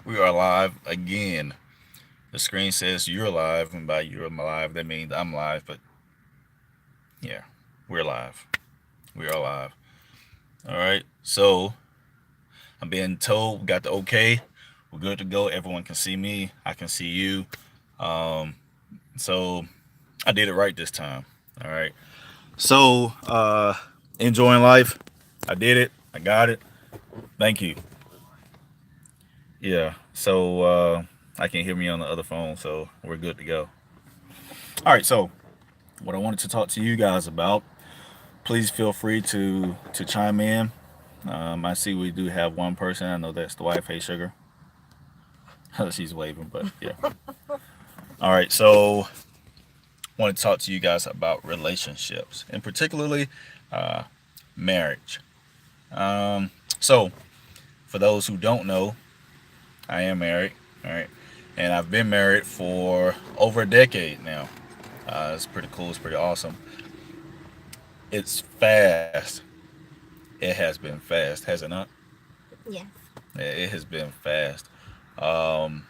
We are live again. The screen says you're live, and by you're live, that means I'm live. But yeah, we're live. We are live. All right. So I'm being told we got the okay. We're good to go. Everyone can see me. I can see you. Um, so I did it right this time. All right. So enjoying life. I did it. I got it. Thank you. Yeah. So I can hear me on the other phone. So we're good to go. All right. So what I wanted to talk to you guys about. Please feel free to chime in. I see we do have one person. I know that's the wife. Hey, sugar. She's waving, but yeah. All right. So I want to talk to you guys about relationships, and particularly uh, marriage. So for those who don't know, I am married. All right, and I've been married for over a decade now. It's pretty cool. It's pretty awesome. It's fast. It has been fast, has it not? Yes. It has been fast. Um,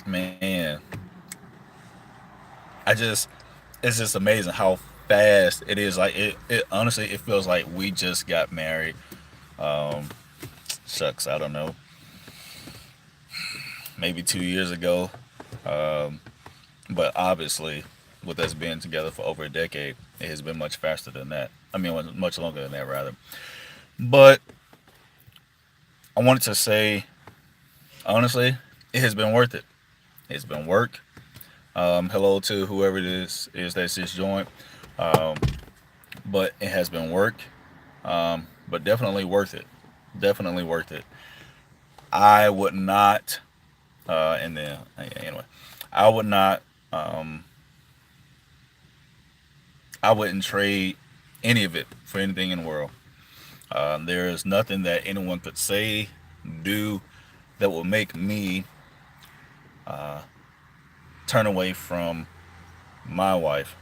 Man, I just it's just amazing how fast it is. Like it honestly, it feels like we just got married. Um, Shucks, I don't know, maybe 2 years ago. Um, but obviously, with us being together for over a decade, it has been much faster than that. I mean, much longer than that, rather. But I wanted to say, honestly, it has been worth it. It's been work. Hello to whoever it is that's just joined. Um, but it has been work. But definitely worth it. Definitely worth it. I would not. And then anyway, I would not. Um, I wouldn't trade any of it for anything in the world. There is nothing that anyone could say, do that will make me turn away from my wife.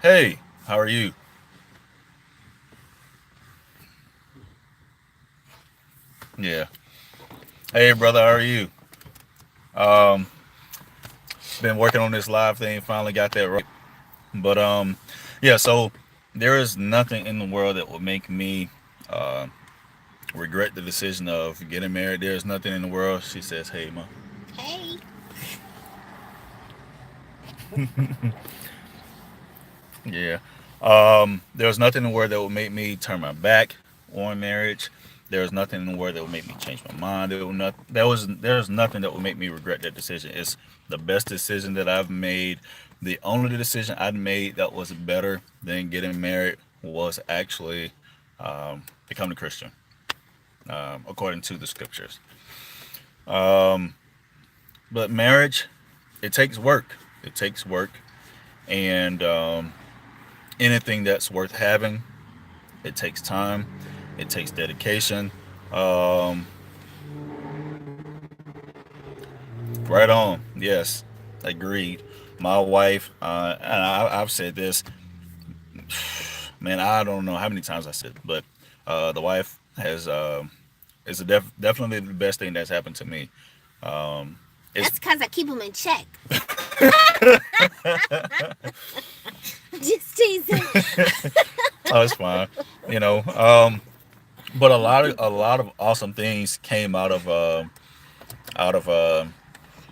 Hey, how are you? Yeah. Hey, brother, how are you? Um, Been working on this live thing. Finally got that right. But yeah. So there is nothing in the world that would make me uh, regret the decision of getting married. There is nothing in the world. She says, "Hey, ma." Hey. Yeah. There's nothing in the world that would make me turn my back on marriage. There's nothing in the world that would make me change my mind. There's nothing that would make me regret that decision. It's the best decision that I've made. The only decision I've made that was better than getting married was actually becoming a Christian, according to the scriptures. Um, but marriage, it takes work. It takes work, and anything that's worth having, it takes time. It takes dedication. Um, right on. Yes, agreed. My wife, and I've said this, man. I don't know how many times I said, it, but the wife has is definitely the best thing that's happened to me. Um, it's That's because I keep them in check. Just teasing. oh, it's fine, you know. But a lot of awesome things came out of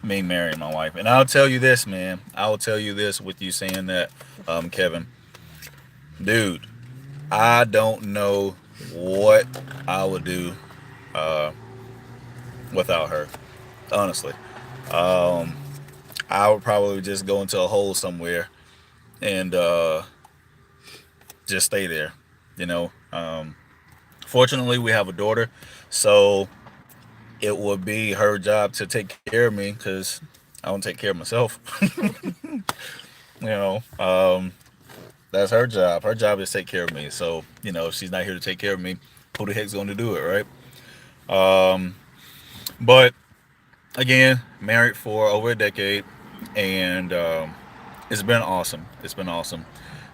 me marrying my wife. And I'll tell you this, man. I will tell you this with you saying that, Kevin, dude. I don't know what I would do uh, without her. Honestly, um, I would probably just go into a hole somewhere and just stay there. You know. Fortunately, we have a daughter, so it would be her job to take care of me because I don't take care of myself. You know, that's her job. Her job is to take care of me. So, you know, if she's not here to take care of me, who the heck's going to do it, right? Um, but again, married for over a decade, and it's been awesome. It's been awesome.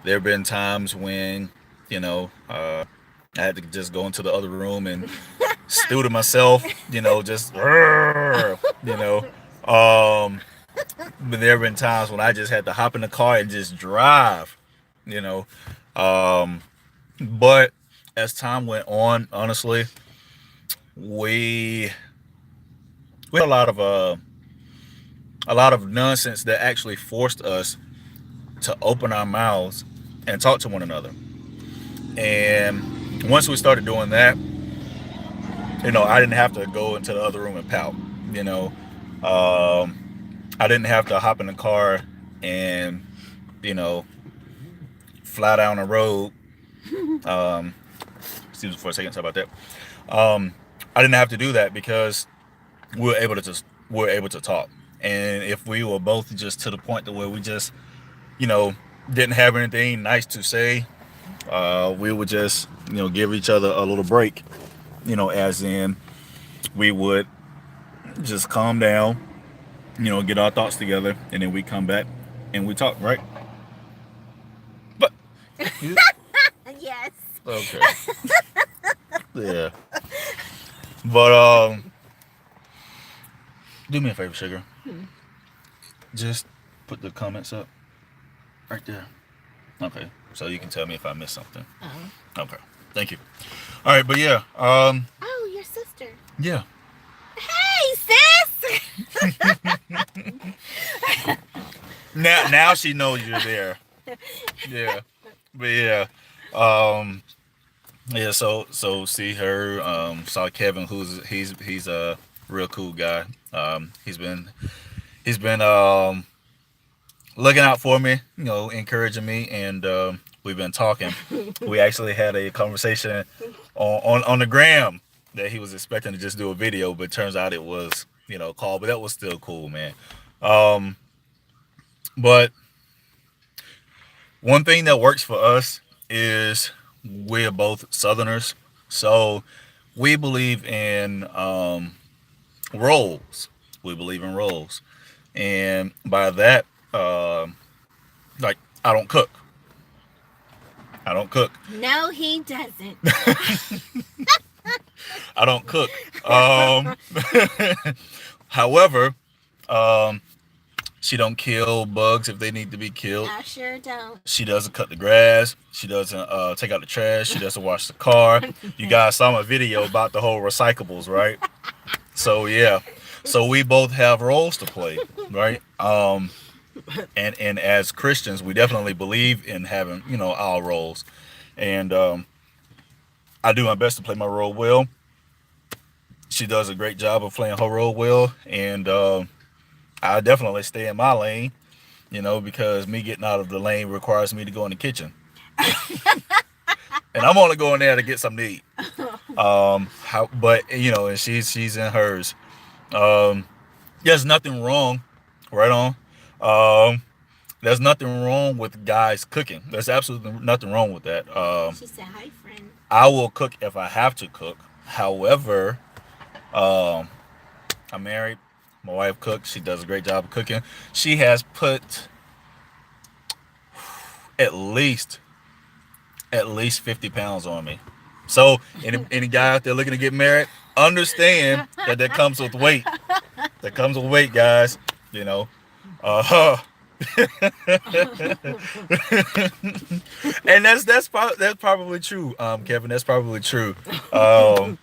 There have been times when, you know, I had to just go into the other room and stew to myself, just you know. Um, but there have been times when I just had to hop in the car and just drive, you know. Um, but as time went on, honestly, we we had a lot of nonsense that actually forced us to open our mouths and talk to one another. And once we started doing that, I didn't have to go into the other room and pout. You know, I didn't have to hop in the car and you know fly down the road. Um, excuse me for a second. Sorry about that. I didn't have to do that because we were able to just we were able to talk. And if we were both just to the point to where we just you know didn't have anything nice to say, we would just give each other a little break. As in we would just calm down, get our thoughts together, and then we come back and we talk, right? But Yes. okay, yeah. But do me a favor, sugar. Just put the comments up right there. Okay, so you can tell me if I missed something. Oh. Okay, thank you. All right, but yeah, Oh, your sister. yeah. Hey, sis. Now she knows you're there. Yeah, but yeah, um, yeah. So see her. Saw Kevin, he's a real cool guy. He's been looking out for me, encouraging me, and we've been talking. We actually had a conversation on the gram that he was expecting to just do a video, but turns out it was a call. But that was still cool, man. Um, but one thing that works for us is we're both Southerners, so we believe in roles. We believe in roles, and by that, like I don't cook. I don't cook. No, he doesn't. I don't cook. However, um, she don't kill bugs if they need to be killed. I sure don't. She doesn't cut the grass. She doesn't take out the trash. She doesn't wash the car. You guys saw my video about the whole recyclables, right? So yeah. So we both have roles to play, right? And as Christians, we definitely believe in having our roles, and I do my best to play my role well. She does a great job of playing her role well, and I definitely stay in my lane, because me getting out of the lane requires me to go in the kitchen, and I'm only going there to get something to eat. But and she's in hers. There's nothing wrong, right on. There's nothing wrong with guys cooking. There's absolutely nothing wrong with that. She said, "Hi, friend." I will cook if I have to cook. However, um, I'm married. My wife cooks. She does a great job of cooking. She has put at least 50 pounds on me. So any guy out there looking to get married, understand that comes with weight. That comes with weight, guys. Uh, and that's probably true, Kevin. That's probably true. But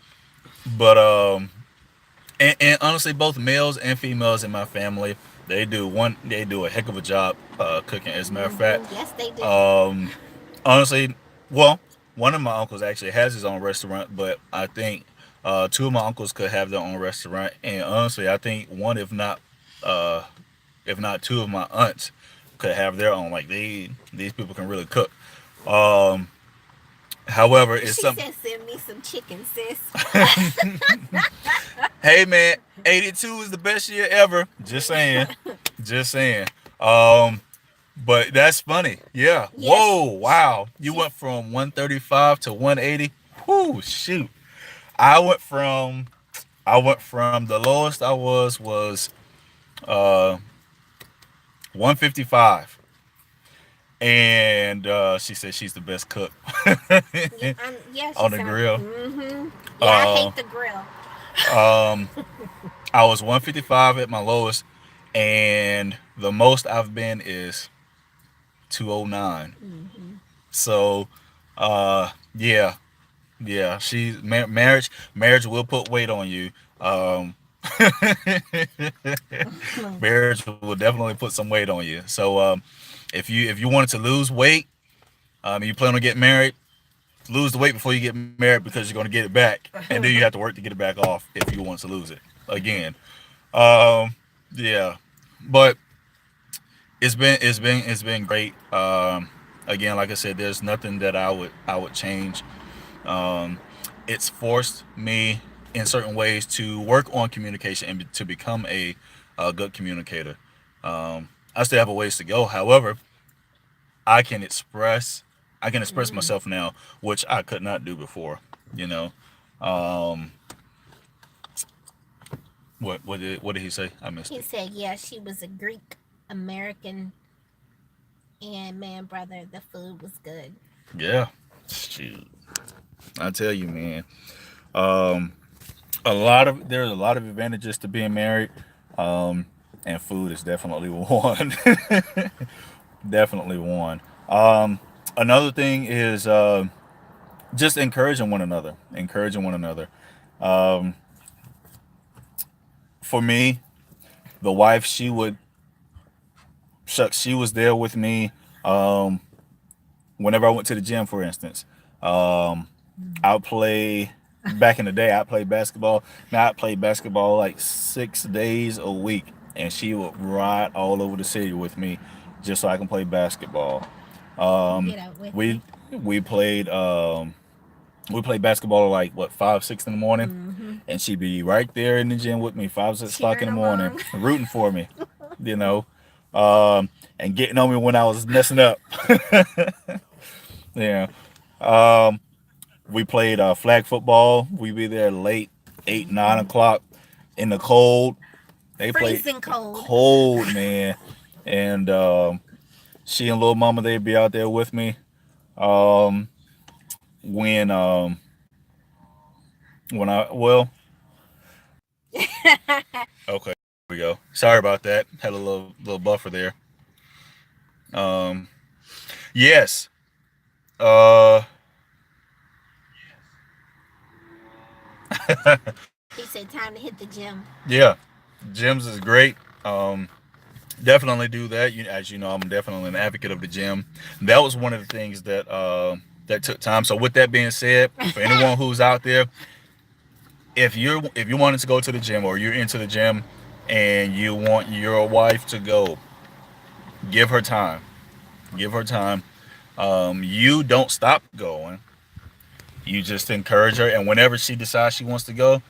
and honestly, both males and females in my family, they do a heck of a job cooking. As a matter of fact, Yes, they do. honestly, well, one of my uncles actually has his own restaurant, but I think two of my uncles could have their own restaurant, and honestly, I think one, if not two of my aunts could have their own. Like these people can really cook. Um, However, it's She something. said, "Send me some chicken, sis." Hey man, 82 is the best year ever. Just saying. Just saying. Um, but that's funny. Yeah. Yes. Whoa, wow. You went from 135 to 180. Whoo, shoot. I went from the lowest I was uh 155. and she said she's the best cook Yeah, yeah, she on the sound. grill. Mm-hmm. Yeah, I Uh, hate the grill. um, I was 155 at my lowest, and the most I've been is 209. Mm-hmm. So, yeah, yeah. Marriage will put weight on you. Um, marriage will definitely put some weight on you. So, if you wanted to lose weight, you plan on getting married, lose the weight before you get married because you're going to get it back, and then you have to work to get it back off if you want to lose it again. Um, yeah, but it's been great. Again, like I said, there's nothing that I would change. Um, it's forced me in certain ways to work on communication and to become a good communicator. I still have a ways to go. However, I can express I can express Mm. myself now, which I could not do before. You know, um, what did he say? I missed He it. said, yeah, she was a Greek American, and man, brother, the food was good. Yeah, shoot, I tell you, man. Um, there's a lot of advantages to being married, um, and food is definitely one. Definitely one. Another thing is just encouraging one another. Encouraging one another. Um, for me, the wife, she was there with me. Um, whenever I went to the gym, for instance, um, I play. Back in the day, I played basketball. Now I play basketball like 6 days a week, and she would ride all over the city with me, just so I can play basketball. Um, Get out with we me. we played we played basketball like what 5, 6 in the morning, Mm-hmm. and she'd be right there in the gym with me 5, 6 o'clock in Cheering the morning, along. rooting for me, you know, and getting on me when I was messing up. Yeah. Um, we played flag football. We'd be there late, 8, 9 o'clock in the cold. They played Freezing cold. cold, man. And she and little mama, they'd be out there with me. Um, when well, okay, here we go. Sorry about that. Had a little buffer there. Um, yes. Uh, He said, time to hit the gym. yeah. Gyms is great. Um, Definitely do that. As you know, I'm definitely an advocate of the gym. That was one of the things that took time. So with that being said, for anyone who's out there, if you wanted to go to the gym or you're into the gym and you want your wife to go, give her time. Give her time. You don't stop going. You just encourage her, and whenever she decides she wants to go,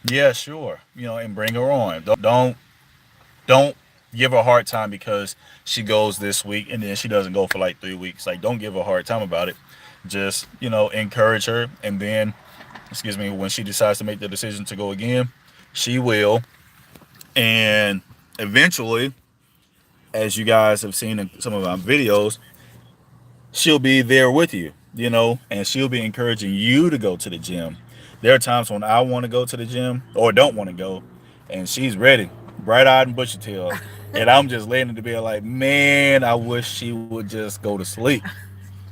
yeah, sure, and bring her on. Don't give her a hard time because she goes this week and then she doesn't go for like 3 weeks. Like, don't give her a hard time about it. Just encourage her, and then, excuse me, when she decides to make the decision to go again, she will. And eventually, as you guys have seen in some of my videos, she'll be there with you, and she'll be encouraging you to go to the gym. There are times when I want to go to the gym or don't want to go, and she's ready, bright eyed and bushy tailed. And I'm just laying in the bed like, man, I wish she would just go to sleep,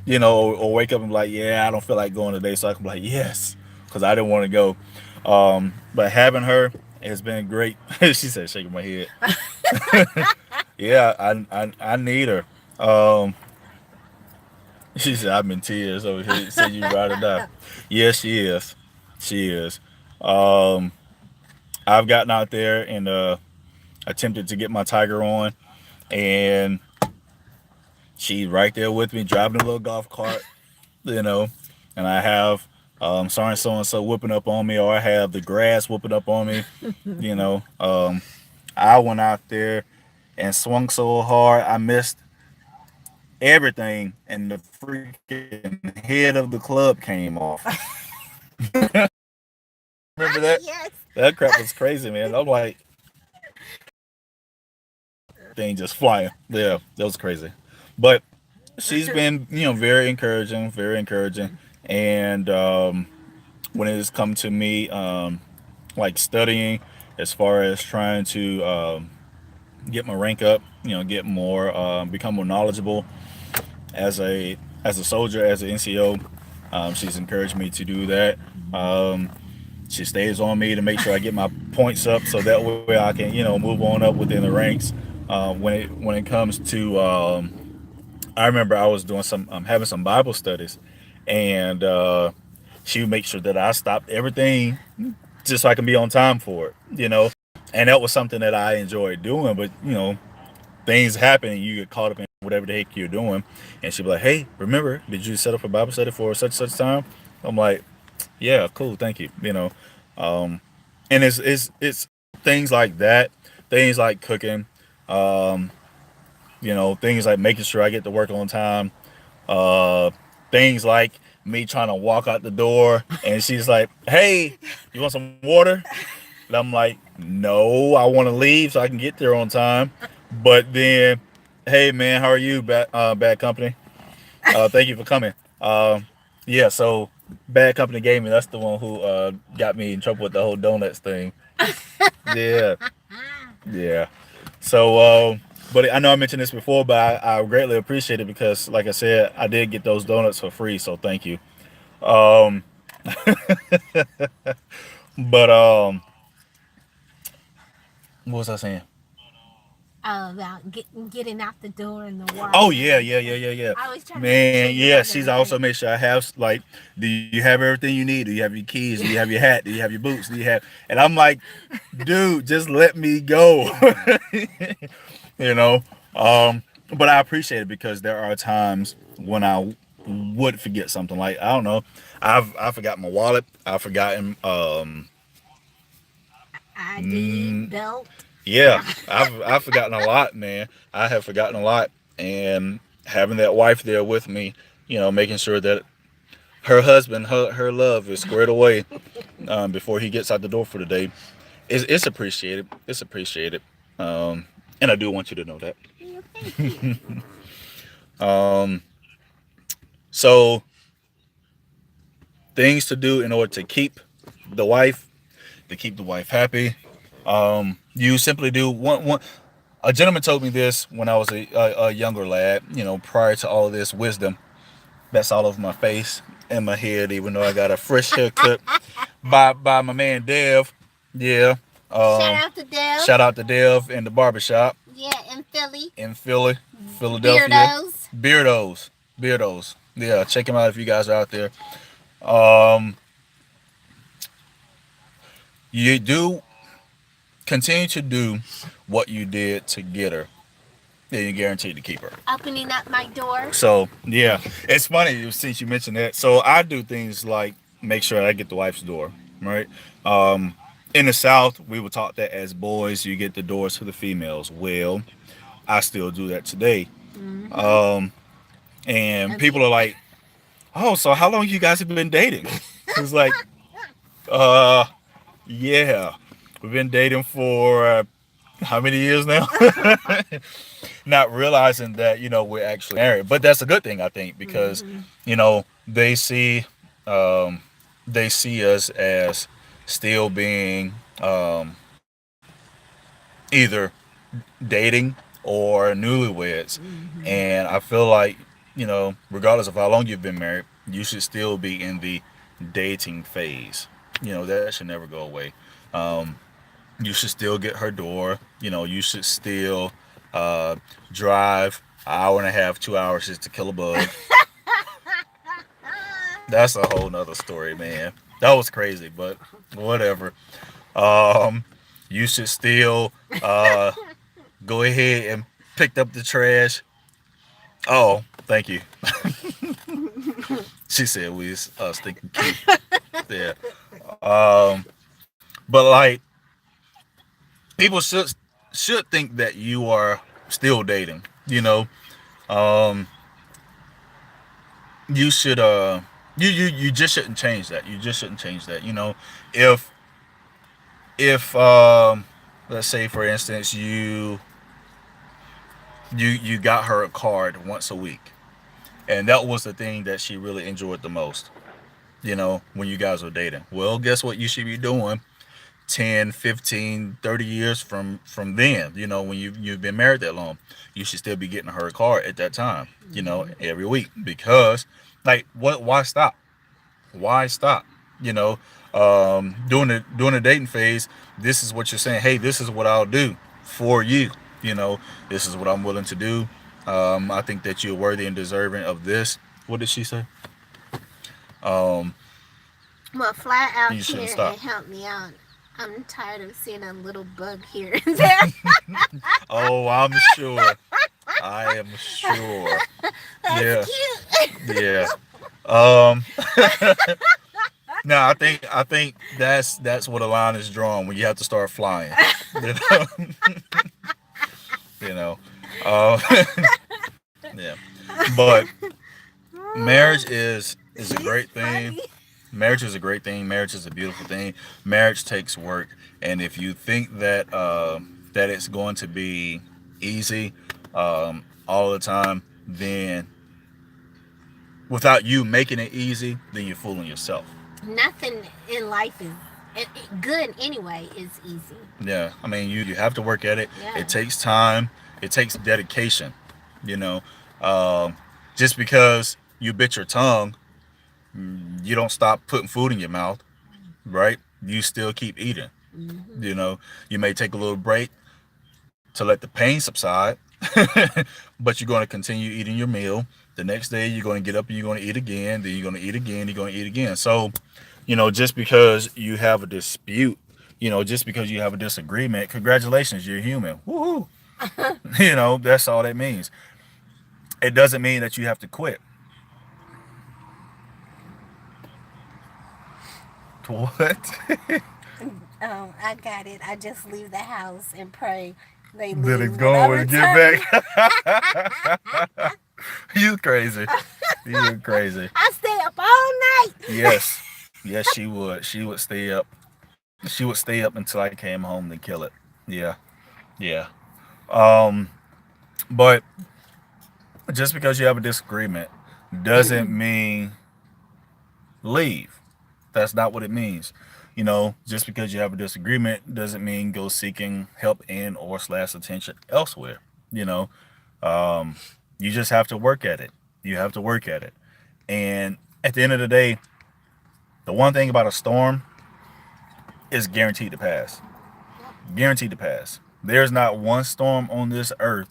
or wake up and be like, yeah, I don't feel like going today. So I can be like, yes, because I didn't want to go. But having her has been great. She said, shaking my head. Yeah, I need her. Um, She said, I'm in tears over here. Said you ride or die. Yes, she is. She is. Um, I've gotten out there and attempted to get my Tiger on, and she's right there with me, driving a little golf cart, you know, and I have so and so whipping up on me, or I have the grass whipping up on me, you know. I went out there and swung so hard I missed everything, and the freaking head of the club came off. Remember that? Yes. That crap was crazy, man. I'm like, thing just flying. Yeah, that was crazy. But she's been, very encouraging, very encouraging. And when it has come to me, like studying, as far as trying to get my rank up, get more, become more knowledgeable as a soldier, as an NCO. She's encouraged me to do that. Um, she stays on me to make sure I get my points up, so that way I can, move on up within the ranks. When it comes to, I remember I was doing some, having some Bible studies, and she would make sure that I stopped everything just so I can be on time for it. And that was something that I enjoyed doing. But things happen and you get caught up in whatever the heck you're doing, and she'd be like, "Hey, remember, did you set up a Bible study for such time?" I'm like, "Yeah, cool, thank you." Um, and it's things like that, things like cooking, um, things like making sure I get to work on time, uh, things like me trying to walk out the door and she's like, "Hey, you want some water?" And I'm like, "No, I want to leave so I can get there on time." But then, "Hey man, how are you? Bad company. Thank you for coming." Yeah, so Bad Company Gaming. That's the one who got me in trouble with the whole donuts thing. Yeah, yeah. So, but I know I mentioned this before, but I greatly appreciate it because, like I said, I did get those donuts for free. So thank you. Um, but what was I saying? About getting out the door in the Oh water yeah, and yeah, yeah, stuff. yeah, yeah. I always try to make sure Man, you yeah. have She's also everything. made sure I have like, do you have everything you need? Do you have your keys? Do you have your hat? Do you have your boots? Do you have? And I'm like, dude, just let me go. you know. But I appreciate it because there are times when I would forget something. Like, I don't know, I forgot my wallet. I've forgotten. ID, Mm, belt. yeah, I've forgotten a lot, man. I have forgotten a lot, and having that wife there with me, making sure that her husband, her love is squared away before he gets out the door for the day. It's appreciated. It's appreciated. Um, and I do want you to know that. Yeah, thank you. Um, so things to do in order to keep the wife happy. You simply do one. A gentleman told me this when I was a younger lad. Prior to all of this wisdom that's all over my face and my head, even though I got a fresh haircut by my man Dev. Yeah. Shout Um, out to Dev. Shout out to Dev in the barbershop Yeah, in Philly. in Philly, Philadelphia. Beardos. Beardos. Beardos. Yeah, check him out if you guys are out there. Um, you do continue to do what you did to get her. Then you're guaranteed to keep her. Opening up my door. So yeah, it's funny since you mentioned that. So I do things like make sure I get the wife's door, right? Um, in the South, we were taught that as boys, you get the doors to the females. Well, I still do that today. Mm-hmm. Um, and And pe- people are like, "Oh, so how long you guys have been dating?" It's like, uh, yeah, we've been dating for how many years now? Not realizing that we're actually married, but that's a good thing I think because mm-hmm. they see they see us as still being either dating or newlyweds, Mm-hmm. and I feel like regardless of how long you've been married, you should still be in the dating phase. That should never go away. Um, you should still get her door. You should still uh, drive an hour and a half, 2 hours just to kill a bug. That's a whole nother story, man. That was crazy, but whatever. Um, you should still uh, go ahead and pick up the trash. Oh, thank you. She said we was stinking cute. Yeah. Um, but like people should think that you are still dating. Um, you should you just shouldn't change that. You just shouldn't change that. If if let's say for instance you got her a card once a week, And that was the thing that she really enjoyed the most, when you guys were dating. Well, guess what you should be doing 10, 15, 30 years from then, when you've been married that long. You should still be getting her a car at that time, Mhm. every week. Because, like, why stop? Why stop? You know, during the dating phase, this is what you're saying. Hey, this is what I'll do for you. You know, this is what I'm willing to do. I think that you're worthy and deserving of this. What did she say? Um, Well, fly out you shouldn't here stop. and help me out. I'm tired of seeing a little bug here and there. Oh, I'm sure. I am sure. That's Yeah, cute. yeah. Um, no, I think that's what a line is drawn when you have to start flying. You know, you know. Uh, yeah. But marriage is a She's great thing. funny. Marriage is a great thing. Marriage is a beautiful thing. Marriage takes work, and if you think that it's going to be easy all the time, then without you making it easy, then you're fooling yourself. Nothing in life is good anyway. Is easy. Yeah, I mean, you have to work at it. Yeah. It takes time. It takes dedication. You know, um, just because you bit your tongue, you don't stop putting food in your mouth, right? You still keep eating. Hmm. You know, you may take a little break to let the pain subside, but you're going to continue eating your meal. The next day, you're going to get up and you're going to eat again. Then you're going to eat again. You're going to eat again. So, just because you have a dispute, just because you have a disagreement, congratulations, you're human. Woohoo! That's all that means. It doesn't mean that you have to quit. What? I got it. I just leave the house and pray they Let leave it when I go and get return. back. You crazy. You crazy. I stay up all night. Yes. Yes, she would. She would stay up. She would stay up until I came home to kill it. Yeah. Yeah. Um, but just because you have a disagreement doesn't mean leave. That's not what it means. Just because you have a disagreement doesn't mean go seeking help in or slash attention elsewhere. You know, um, you just have to work at it. You have to work at it. And at the end of the day, the one thing about a storm is guaranteed to pass. Yep. Guaranteed to pass. There's not one storm on this earth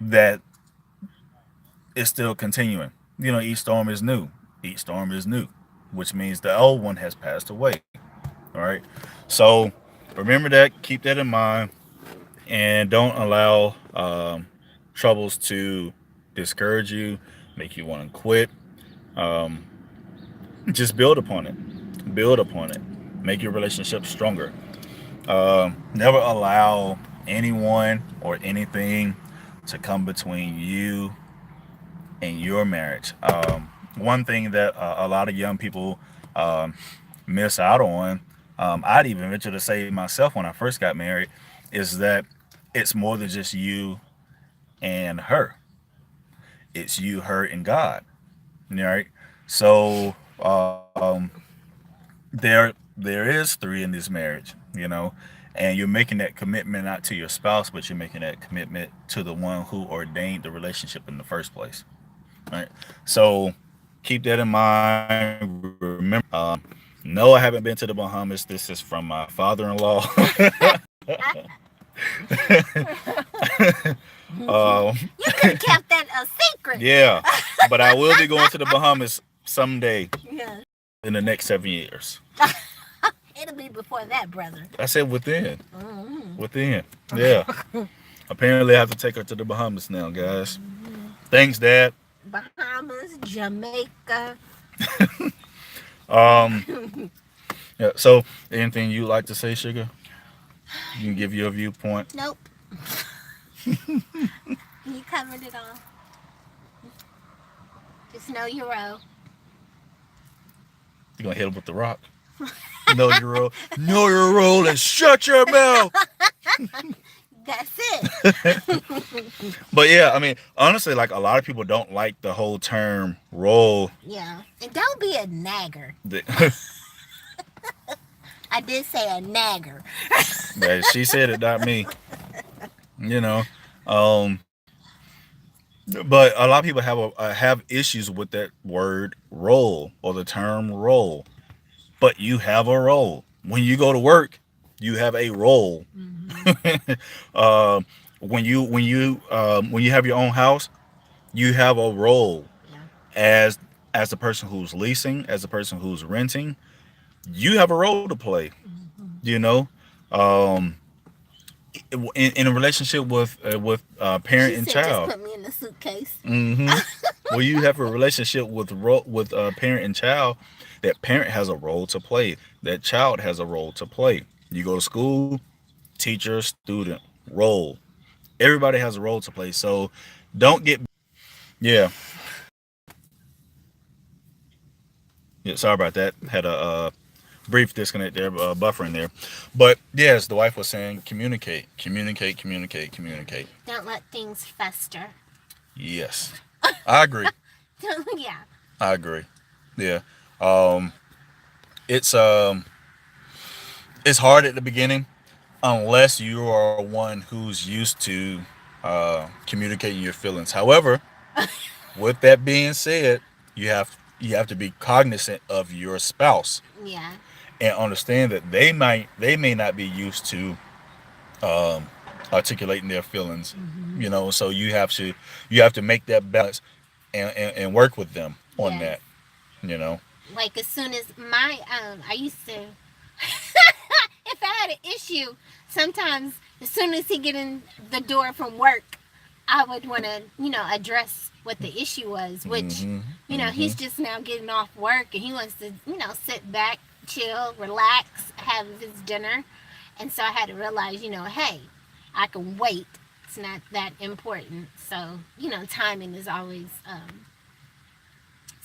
that is still continuing. Each storm is new. Each storm is new, which means the old one has passed away. All right. So remember that. Keep that in mind, and don't allow troubles to discourage you, make you want to quit. Um, just build upon it. Build upon it. Make your relationship stronger. Never allow anyone or anything to come between you and your marriage. One thing that a lot of young people um, miss out on, I'd even venture to say myself when I first got married, is that it's more than just you and her. It's you, her, and God. All right. So there is three in this marriage, and you're making that commitment not to your spouse, but you're making that commitment to the one who ordained the relationship in the first place. All right. So keep that in mind. Remember, no, I haven't been to the Bahamas. This is from my father-in-law. um, You could have kept that a secret. yeah, but I will be going to the Bahamas someday Yeah. in the next 7 years. It'll be before that, brother. I said within, Hmm. within. Yeah. Apparently, I have to take her to the Bahamas now, guys. Thanks, Dad. Bahamas, Jamaica. Um, yeah. So, anything you like to say, Sugar? You can give your viewpoint. Nope. You covered it all. Just know your role. You're gonna hit him with the rock. Know your role. Know your role and shut your mouth. That's it. But yeah, I mean, honestly, like a lot of people don't like the whole term role. Yeah. And don't be a nagger. That, I did say a nagger. that she said it, not me. You know, um, but a lot of people have issues with that word role or the term role. But you have a role when you go to work. You have a role. Hmm. uh, when you have your own house, you have a role Yeah. as the person who's leasing, as the person who's renting. You have a role to play. Hmm. You know, um, in a relationship with She parent and said, just child. put me in the suitcase. Hmm. Well, you have a relationship with parent and child. That parent has a role to play. That child has a role to play. You go to school, teacher, student, role. Everybody has a role to play. So don't get, yeah. Yeah, sorry about that. Had a brief disconnect there, buffering there. But yes, the wife was saying communicate, communicate, communicate, communicate. Don't let things fester. Yes, I agree. Yeah. I agree. Yeah. Um, it's it's hard at the beginning unless you are one who's used to communicating your feelings. However, with that being said, you have to be cognizant of your spouse Yeah. and understand that they may not be used to articulating their feelings. Hmm. You know, so you have to make that balance and work with them on Yes. that. You know. Like as soon as I used to, if I had an issue, sometimes as soon as he get in the door from work, I would want to, address what the issue was, which, Hmm. he's Hmm. just now getting off work and he wants to, sit back, chill, relax, have his dinner. And so I had to realize, hey, I can wait. It's not that important. So, timing is always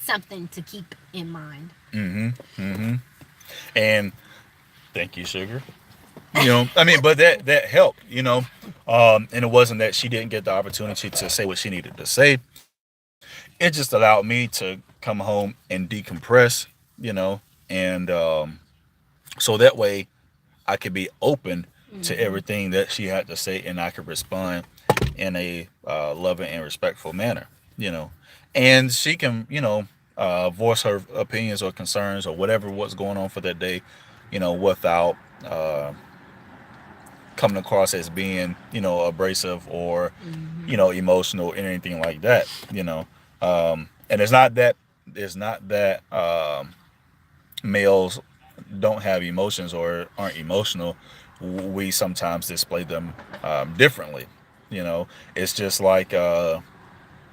something to keep in mind. Hmm. Hmm. And thank you, sugar. You know, I mean, but that helped. You know, and it wasn't that she didn't get the opportunity to say what she needed to say. It just allowed me to come home and decompress. You know, and so that way I could be open to Hmm. everything that she had to say, and I could respond in a loving and respectful manner. You know, and she can, voice her opinions or concerns or whatever what's going on for that day. You know, without uh, coming across as being, abrasive or, Hmm. emotional or anything like that. You know, and it's not that males don't have emotions or aren't emotional. We sometimes display them differently. You know, it's just like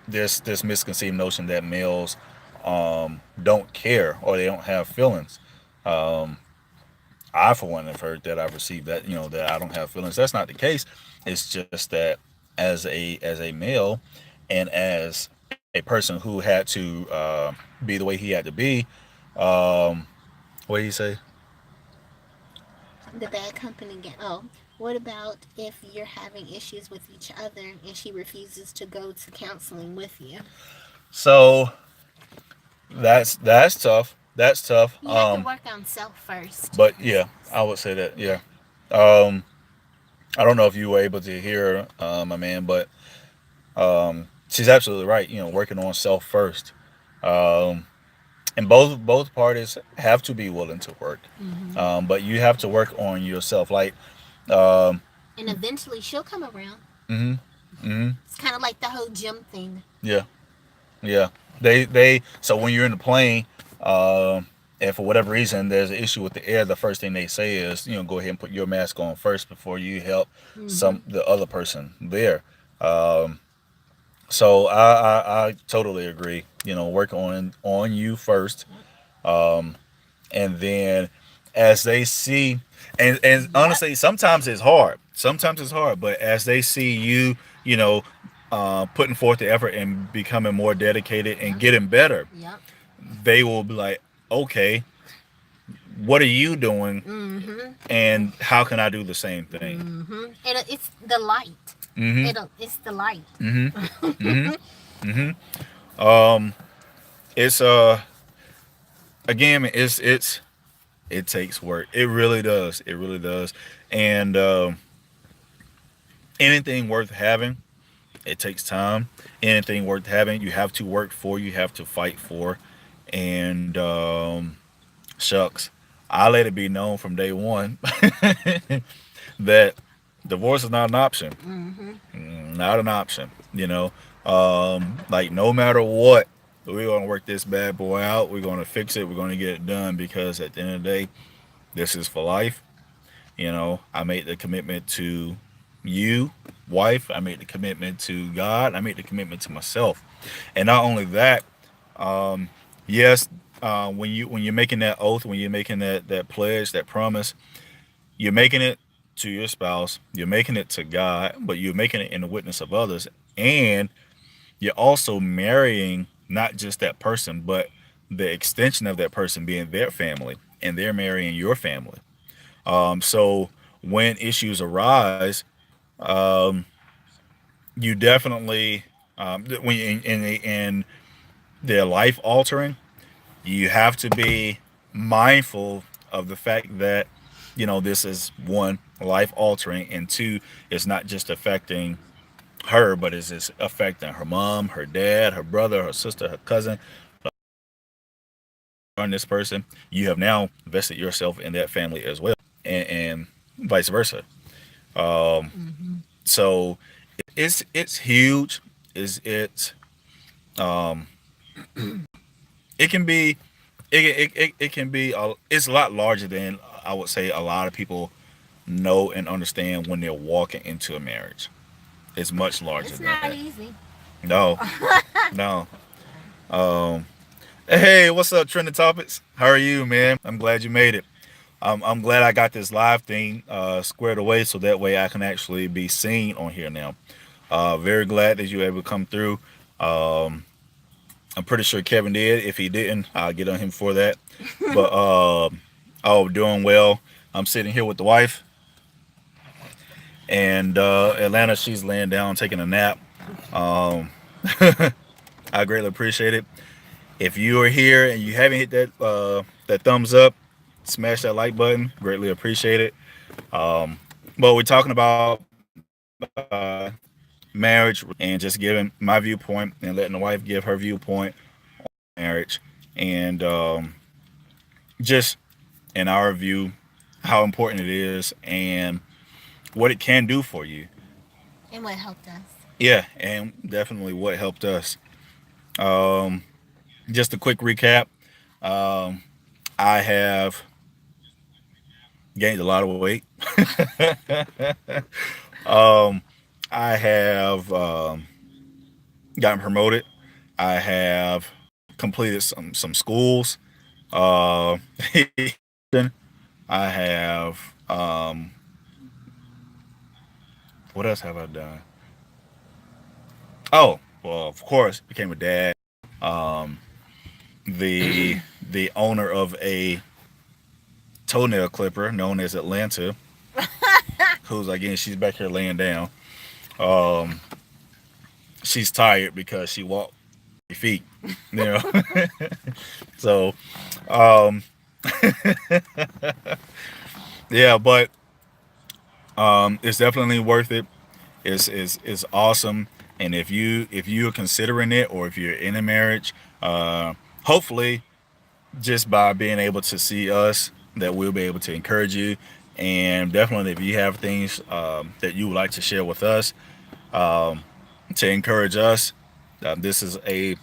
this misconceived notion that males don't care or they don't have feelings. Um, I, for one, have heard that I've received that, that I don't have feelings. That's not the case. It's just that as a male and as a person who had to be the way he had to be, um, what do you say? The bad company get. Oh, what about if you're having issues with each other and she refuses to go to counseling with you? So that's tough. That's tough. You have to work on self first. But yeah, I would say that. Yeah. Um, I don't know if you were able to hear my man, but she's absolutely right. You know, working on self first. Um, and both parties have to be willing to work, Hmm. but you have to work on yourself. Like, um, And eventually she'll come around. hmm hmm It's kind of like the whole gym thing. yeah, yeah. So when you're in the plane, and for whatever reason there's an issue with the air, the first thing they say is, go ahead and put your mask on first before you help Hmm. the other person there. Um, so I totally agree. You know, work on you first, Yep. and then as they see, and Yep. honestly sometimes it's hard, but as they see you, you know putting forth the effort and becoming more dedicated and Yep. getting better, Yep. they will be like, okay, what are you doing, Mm-hmm. and how can I do the same thing? Mm-hmm. It's the light. Mm-hmm. It's the light. Mm-hmm. Mm-hmm. Mm-hmm. It's again, it takes work. It really does. It really does. And anything worth having, it takes time. Anything worth having, you have to work for. You have to fight for. And shucks, I let it be known from day one that divorce is not an option. Mm-hmm. Not an option. Like no matter what, we're gonna work this bad boy out. We're gonna fix it. We're gonna get it done because at the end of the day, this is for life. I made the commitment to you, wife. I made the commitment to God. I made the commitment to myself. And not only that, yes, when you're making that oath, when you're making that pledge, that promise, you're making it to your spouse, you're making it to God, but you're making it in the witness of others, and you're also marrying not just that person, but the extension of that person being their family, and they're marrying your family. So when issues arise, um, you definitely when in they're life altering, you have to be mindful of the fact that this is one, life altering, and two, it's not just affecting her, but it's affecting her mom, her dad, her brother, her sister, her cousin. On this person, you have now vested yourself in that family as well, and vice versa. Um, Mm-hmm. so it's huge. Is it? Um, it can be. It can be. It's a lot larger than I would say a lot of people know and understand when they're walking into a marriage. It's much larger It's than not that. easy. No, no. Um, hey, what's up, Trending Topics? How are you, man? I'm glad you made it. I'm glad I got this live thing squared away so that way I can actually be seen on here now. Very glad that you were able to come through. Um, I'm pretty sure Kevin did. If he didn't, I'll get on him for that. But oh, doing well. I'm sitting here with the wife, and Atlanta, she's laying down taking a nap. Um, I greatly appreciate it. If you are here and you haven't hit that thumbs up, smash that like button. Greatly appreciate it. But we're talking about marriage and just giving my viewpoint and letting the wife give her viewpoint on marriage, and just in our view how important it is and what it can do for you. And what helped us. Yeah, and definitely what helped us. Um, just a quick recap. Um, I have gained a lot of weight. um, I have gotten promoted. I have completed some schools. Uh, I have what else have I done? Oh, well, of course, became a dad. Um, the owner of a toenail clipper known as Atlanta, who's again she's back here laying down. Um, she's tired because she walked 3 feet. You know, so um, yeah, but it's definitely worth it. It's awesome. And if you're considering it or if you're in a marriage, hopefully just by being able to see us, that we'll be able to encourage you. And definitely, if you have things that you would like to share with us um, to encourage us, this is a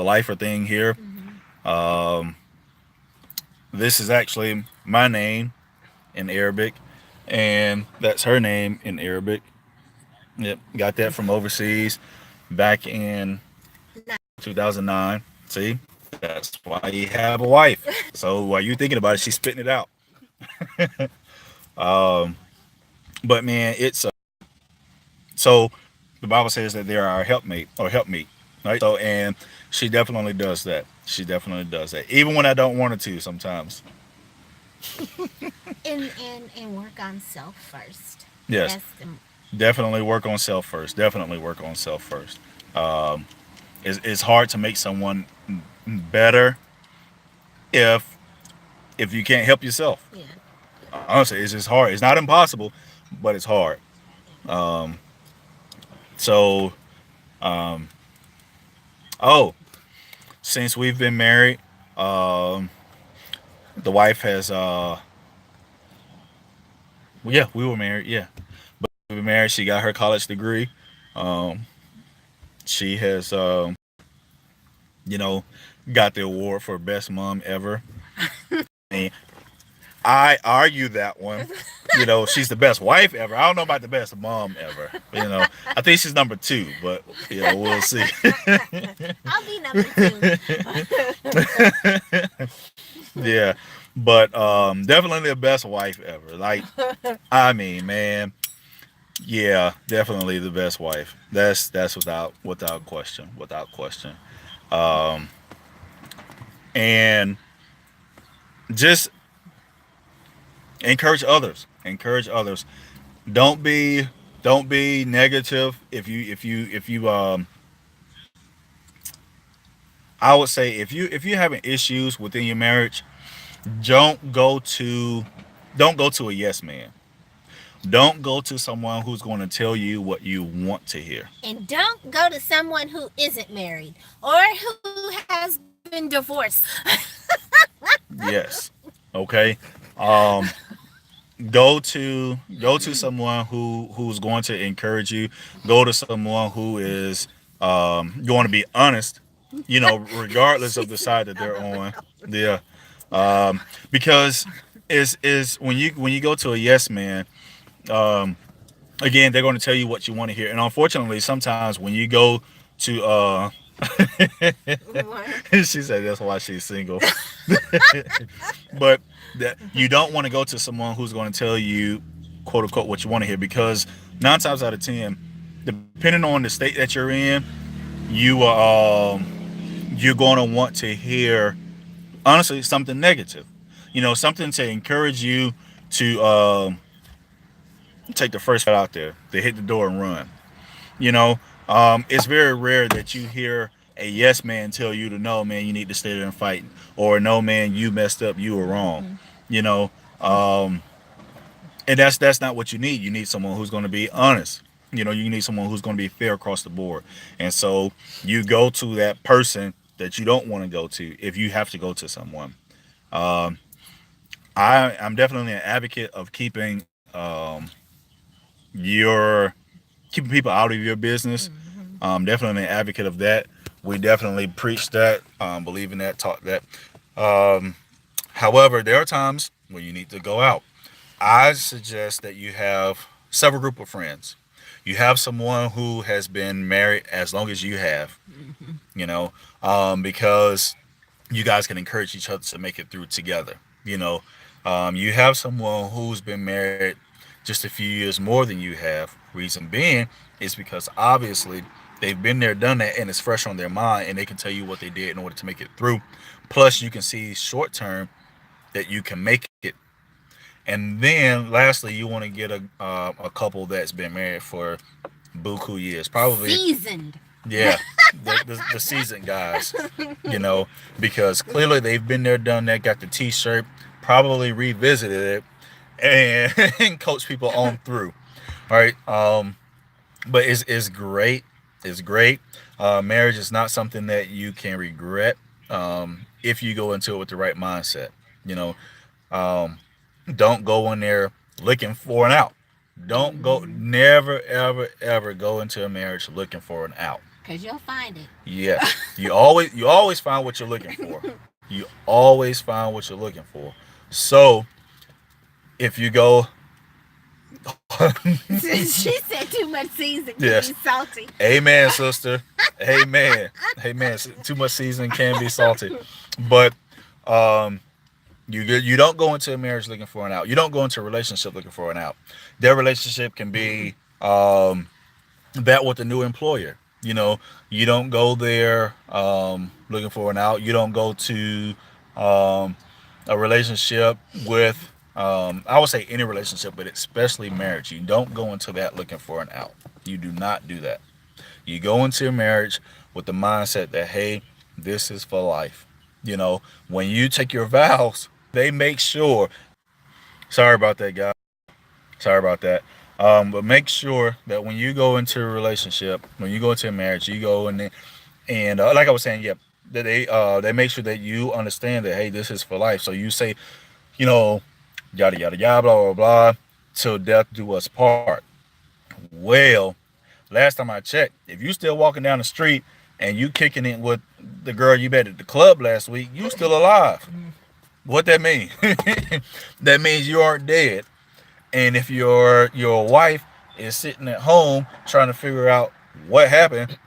lifer thing here. Mm-hmm. Um, this is actually my name in Arabic, and that's her name in Arabic. Yep, got that from overseas back in 2009. See, that's why you have a wife. So while you thinking about it, she's spitting it out. Um, but man, it's so the Bible says that they are our helpmate or helpmeet, right? So and she definitely does that. She definitely does that, even when I don't want her to sometimes. And work on self first. Yes, That's the definitely work on self first. Definitely work on self first. Um, it's hard to make someone better if you can't help yourself. yeah. Honestly, it's just hard. It's not impossible, but it's hard. Um, so, um, oh, since we've been married, um, the wife has, well, yeah, we were married, yeah, but we were married. She got her college degree. Um, she has, you know, got the award for best mom ever. And I argue that one. She's the best wife ever. I don't know about the best mom ever. I think she's number two, but we'll see. I'll be number two. Yeah, but definitely the best wife ever. Like, I mean, man, yeah, definitely the best wife. That's without question, without question. Um, and just encourage others. Encourage others. Don't be don't be negative. If you I would say if you're having issues within your marriage, don't go to don't go to a yes man. Don't go to someone who's going to tell you what you want to hear. And don't go to someone who isn't married or who has been divorced. Yes. Okay. Um, go to someone who's going to encourage you. Go to someone who is going to be honest. Regardless She of the said, side that I'm they're a on. rebel. Yeah. Because is when you go to a yes man, um, again they're going to tell you what you want to hear, and unfortunately sometimes when you go to What? she said that's why she's single. But that you don't want to go to someone who's going to tell you quote unquote what you want to hear, because 9 times out of 10, depending on the state that you're in, you're going to want to hear honestly something negative, something to encourage you to take the first step out there, to hit the door and run. You know, it's very rare that you hear a yes man tell you to no man, you need to stay there and fight, or no man, you messed up, you were wrong. Mm-hmm. You know, um, and that's not what you need. You need someone who's going to be honest. You need someone who's going to be fair across the board. And so you go to that person that you don't want to go to if you have to go to someone. Um, I'm definitely an advocate of your keeping people out of your business. Mm-hmm. Definitely an advocate of that. We definitely preach that, believe in that, taught that. Um, However, there are times when you need to go out. I suggest that you have several group of friends. You have someone who has been married as long as you have, Mm-hmm. because you guys can encourage each other to make it through together. You have someone who's been married just a few years more than you have. Reason being is because obviously they've been there, done that, and it's fresh on their mind, and they can tell you what they did in order to make it through. Plus, you can see short term that you can make it. And then, lastly, you want to get a couple that's been married for buku years, probably. Seasoned. Yeah, the seasoned guys, because clearly they've been there, done that, got the T-shirt, probably revisited it, and, and coach people on through. All right, but it's great. It's great. Marriage is not something that you can regret if you go into it with the right mindset. You know, um, don't go in there looking for an out. Don't go. Mm-hmm. Never, ever, ever go into a marriage looking for an out. Because you'll find it. Yes, you always find what you're looking for. You always find what you're looking for. So if you go, She said too much season can yes, be salty. amen, sister, amen, amen. Too much seasoning can be salty, but um, you don't go into a marriage looking for an out. You don't go into a relationship looking for an out. Their relationship can be that with a new employer. You don't go there looking for an out. You don't go to um, a relationship with, I would say any relationship, but especially marriage, you don't go into that looking for an out. You do not do that. You go into a marriage with the mindset that, hey, this is for life. You know, when you take your vows, they make sure. Sorry about that, guys. Sorry about that. But make sure that when you go into a relationship, when you go into a marriage, you go in and like I was saying, yeah, that they make sure that you understand that, hey, this is for life. So you say, you know, yada yada yada, blah blah blah, till death do us part. Well, last time I checked, if you still walking down the street and you kicking it with the girl you met at the club last week, you still alive. What that mean? That means you aren't dead. And if your wife is sitting at home trying to figure out what happened,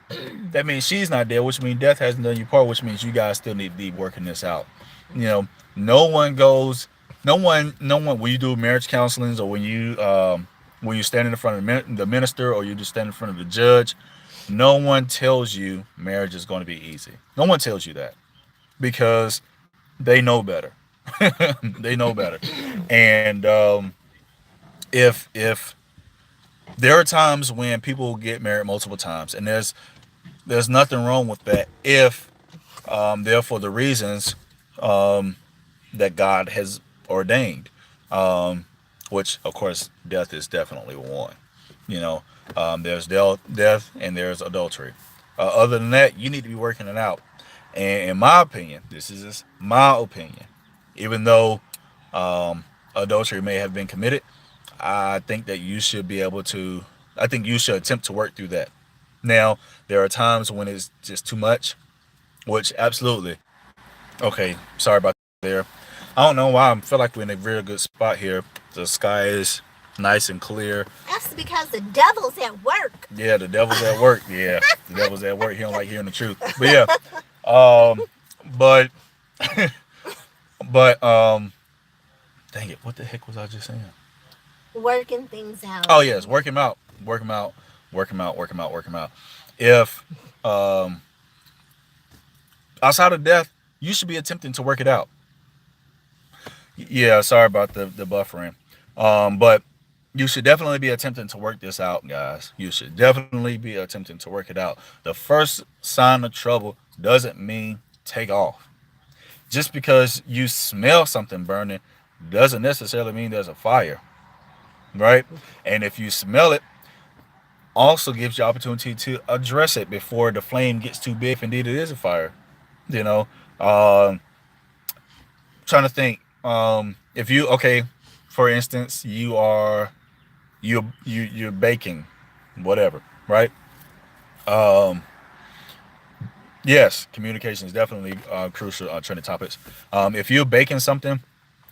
that means she's not dead, which means death hasn't done you part, which means you guys still need to be working this out. You know, no one goes, no one. When you do marriage counselings or when you stand in front of the minister or you just stand in front of the judge, no one tells you marriage is going to be easy. No one tells you that because they know better. They know better. And if there are times when people get married multiple times, and there's nothing wrong with that if they're for the reasons that God has ordained, um, which of course death is definitely one. You know, there's death and there's adultery. Other than that, you need to be working it out. And in my opinion, this is just my opinion, even though adultery may have been committed, I think that you should be able to. I think you should attempt to work through that. Now, there are times when it's just too much, which absolutely. Okay, sorry about there. I don't know why I feel like we're in a very good spot here. The sky is nice and clear. That's because the devil's at work. Yeah, the devil's at work. Yeah, the devil's at work. He don't like hearing the truth. But yeah, um, but but dang it, what the heck was I just saying? Working things out. Oh yes, work him out, work him out, work him out, work him out, work him out. If um, outside of death, you should be attempting to work it out. Yeah, sorry about the buffering. But you should definitely be attempting to work this out, guys. You should definitely be attempting to work it out. The first sign of trouble doesn't mean take off. Just because you smell something burning doesn't necessarily mean there's a fire, right? And if you smell it, also gives you opportunity to address it before the flame gets too big. If indeed it is a fire, you know. Um, Trying to think. If you okay, for instance, you're baking, whatever, right? Um, yes, communication is definitely crucial. Trending topics. If you're baking something,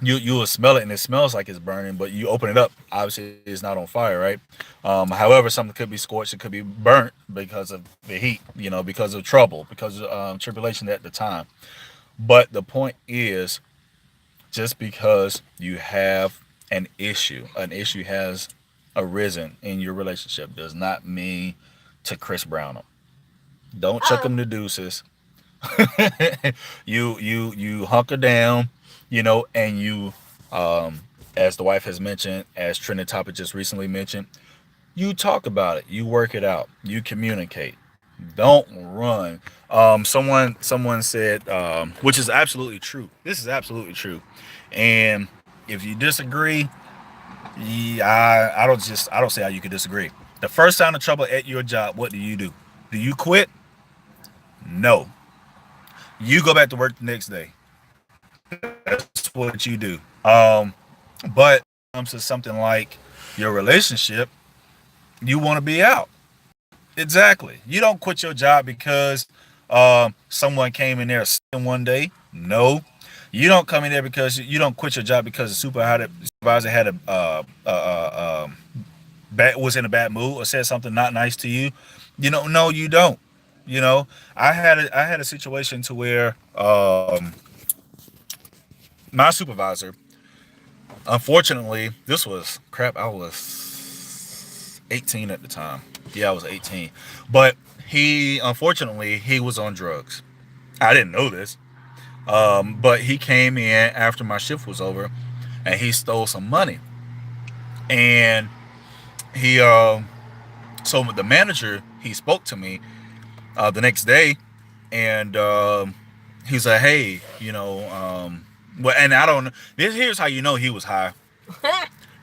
you will smell it and it smells like it's burning, but you open it up, obviously it's not on fire, right? However, something could be scorched, it could be burnt because of the heat, because of trouble, because of tribulation at the time. But the point is, just because you have an issue has arisen in your relationship does not mean to Chris Brown them. Don't chuck Oh, them the deuces. You hunker down, and you, um, as the wife has mentioned, as Trending Topic just recently mentioned, you talk about it, you work it out, you communicate. Don't run. Someone said, which is absolutely true. This is absolutely true. And if you disagree, yeah, I don't see how you could disagree. The first sign of trouble at your job, what do you do? Do you quit? No. You go back to work the next day. That's what you do. But when it comes to something like your relationship, you want to be out. Exactly. You don't quit your job because someone came in there one day. No. You don't come in there because you don't quit your job because the supervisor had was in a bad mood or said something not nice to you. No, you don't. I had a situation to where my supervisor, unfortunately, this was crap. I was 18 at the time. Yeah, I was 18. But he, unfortunately, he was on drugs. I didn't know this. But he came in after my shift was over, and he stole some money. And he, so the manager, he spoke to me the next day, and he's like, "Hey, well, and I don't. This here's how you know he was high.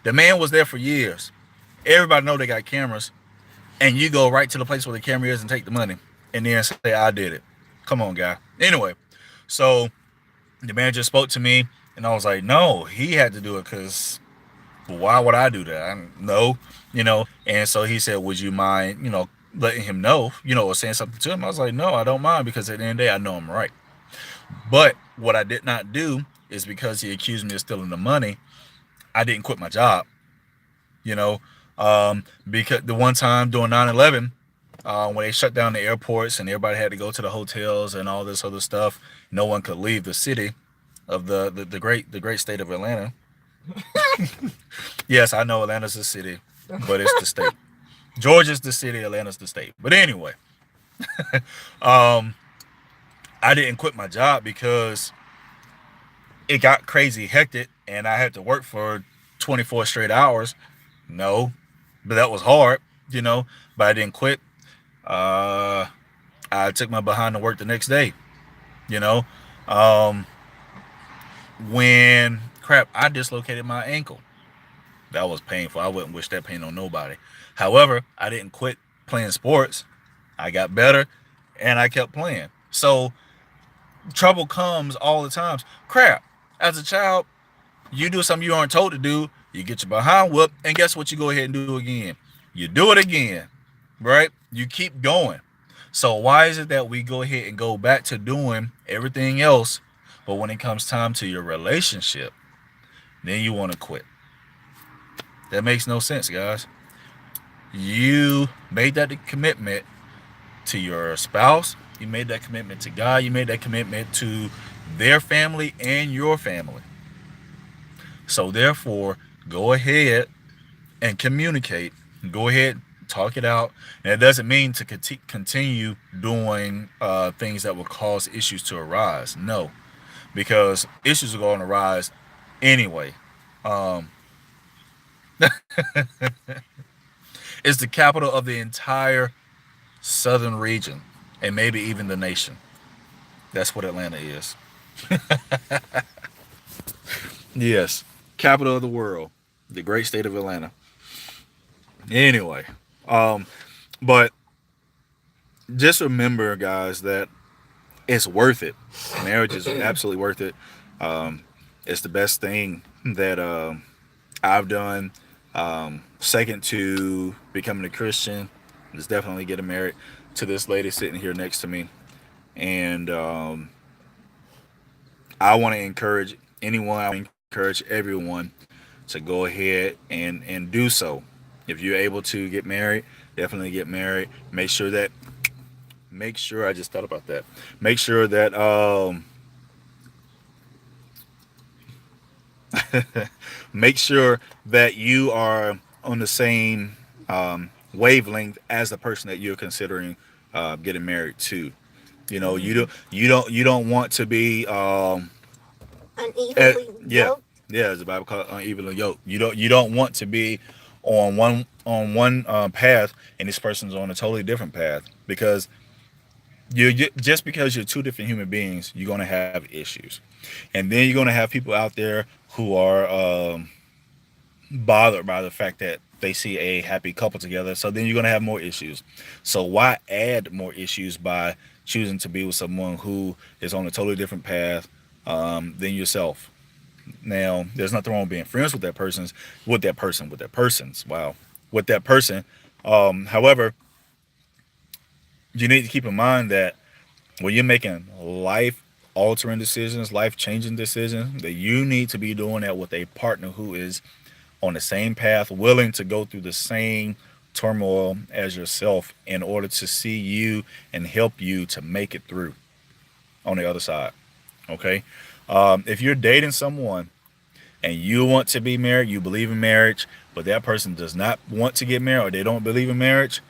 The man was there for years. Everybody know they got cameras, and you go right to the place where the camera is and take the money, and then say I did it. Come on, guy. Anyway, so the manager spoke to me, and I was like, no, he had to do it because why would I do that? No, And so he said, would you mind, letting him know, or saying something to him? I was like, no, I don't mind because at the end of the day, I know I'm right. But what I did not do is because he accused me of stealing the money, I didn't quit my job. You know, because the one time during 9/11, when they shut down the airports and everybody had to go to the hotels and all this other stuff, no one could leave the city of the great state of Atlanta. Yes, I know Atlanta's the city, but it's the state. Georgia's the city, Atlanta's the state. But anyway, um, I didn't quit my job because it got crazy hectic and I had to work for 24 straight hours. No, but that was hard, but I didn't quit. Uh, I took my behind to work the next day, you know. Um, when crap, I dislocated my ankle. That was painful. I wouldn't wish that pain on nobody. However, I didn't quit playing sports. I got better and I kept playing. So trouble comes all the times. Crap. As a child, you do something you aren't told to do, you get your behind whooped, and guess what? You go ahead and do again. You do it again, right? You keep going. So why is it that we go ahead and go back to doing everything else, but when it comes time to your relationship, then you want to quit? That makes no sense, guys. You made that commitment to your spouse, you made that commitment to God, you made that commitment to their family and your family. So therefore, go ahead and communicate. Go ahead, talk it out. And it doesn't mean to continue doing things that will cause issues to arise. No, because issues are going to arise anyway. Um, it's the capital of the entire southern region and maybe even the nation. That's what Atlanta is. Yes, capital of the world, the great state of Atlanta. Anyway, um, but just remember, guys, that it's worth it. Marriage is absolutely worth it. Um, it's the best thing that I've done. Second to becoming a Christian is definitely getting married to this lady sitting here next to me. And I want to encourage anyone, I want to encourage everyone to go ahead and do so. If you're able to get married, definitely get married. Make sure I just thought about that. Make sure that make sure that you are on the same wavelength as the person that you're considering getting married to. You don't want to be Unevenly yeah, yoked. yeah, as the Bible calls unevenly yoked. You don't want to be on one path and this person's on a totally different path, because just because you're two different human beings, you're gonna have issues, and then you're gonna have people out there who are bothered by the fact that they see a happy couple together. So then you're gonna have more issues. So why add more issues by choosing to be with someone who is on a totally different path than yourself? Now, there's nothing wrong with being friends with that person. However, you need to keep in mind that when you're making life altering decisions, life changing decisions, that you need to be doing that with a partner who is on the same path, willing to go through the same turmoil as yourself in order to see you and help you to make it through on the other side. Okay. If you're dating someone and you want to be married, you believe in marriage, but that person does not want to get married or they don't believe in marriage,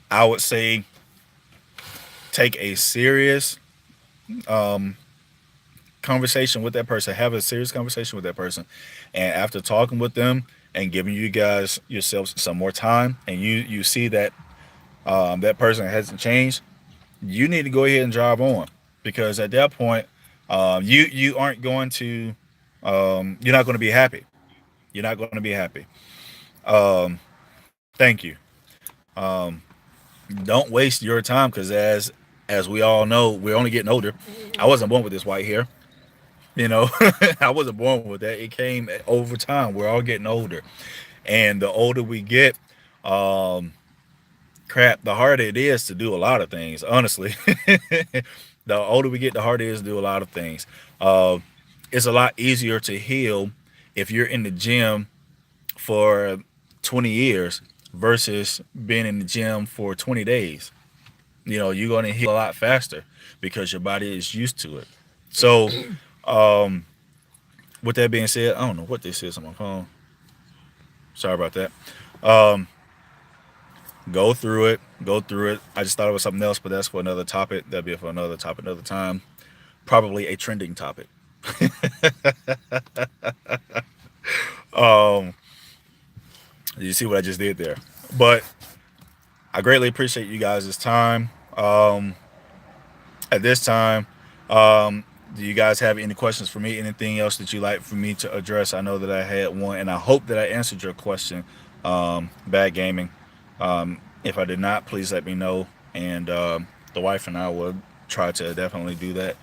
I would say take a serious conversation with that person, have a serious conversation with that person, and after talking with them and giving you guys yourselves some more time, and you see that that person hasn't changed, you need to go ahead and drive on, because at that point, you aren't going to, you're not going to be happy. You're not going to be happy. Um, thank you. Um, don't waste your time, because as we all know, we're only getting older. I wasn't born with this white hair. You know, I wasn't born with that. It came over time. We're all getting older, and the older we get, um, crap, the harder it is to do a lot of things. Honestly, the older we get, the harder it is to do a lot of things. Uh, it's a lot easier to heal if you're in the gym for 20 years versus being in the gym for 20 days. You know, you're going to heal a lot faster because your body is used to it. So, um, with that being said, I don't know what this is on my phone. Sorry about that. Um, go through it. Go through it. I just thought it was something else, but that's for another topic. That'll be for another topic, another time. Probably a trending topic. Um, you see what I just did there? But I greatly appreciate you guys' time. At this time, do you guys have any questions for me? Anything else that you like for me to address? I know that I had one, and I hope that I answered your question. Bad gaming. If I did not, please let me know, and the wife and I will try to definitely do that.